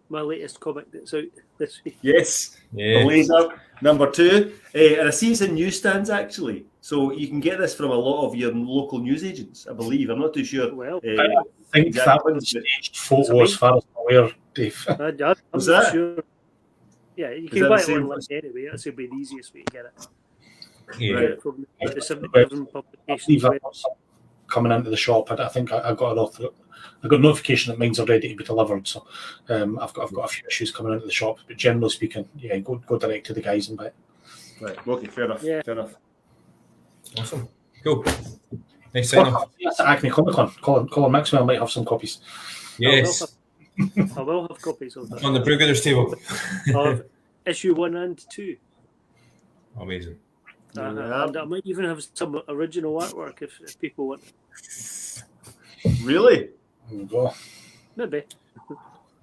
my latest comic that's out this week. Yes. The Laser, number 2. And I see it's in newsstands, actually. So you can get this from a lot of your local newsagents, I believe. I'm not too sure. Well, I think that was staged photo as far as I'm aware, Dave. I'm Was not that? sure. Yeah, you Is can that buy the it same online place? anyway. That's going to be the easiest way to get it. Yeah. Right. From Right. the 77 I believe publications. I've got some coming into the shop. I think I got an author. I got a notification that mine's are ready to be delivered. So I've got a few issues coming into the shop. But generally speaking, yeah, go direct to the guys and buy it. Right. Okay. Fair enough. Yeah. Fair enough. Awesome. Cool. Nice sign off. That's at Acme Comic Con. Colin Maxwell might have some copies. Yes. I will have copies of that. On the Brewgooders table. Of issue 1 and 2. Amazing. Yeah. And I might even have some original artwork if people want. Really? There we go. Maybe.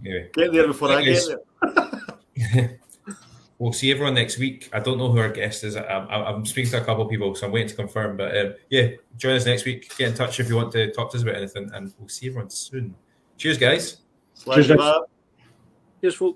Anyway. Get there before I get there. We'll see everyone next week. I don't know who our guest is. I'm speaking to a couple of people, so I'm waiting to confirm. But yeah, join us next week. Get in touch if you want to talk to us about anything, and we'll see everyone soon. Cheers, guys. Slide Cheers, guys. back. Cheers, folks.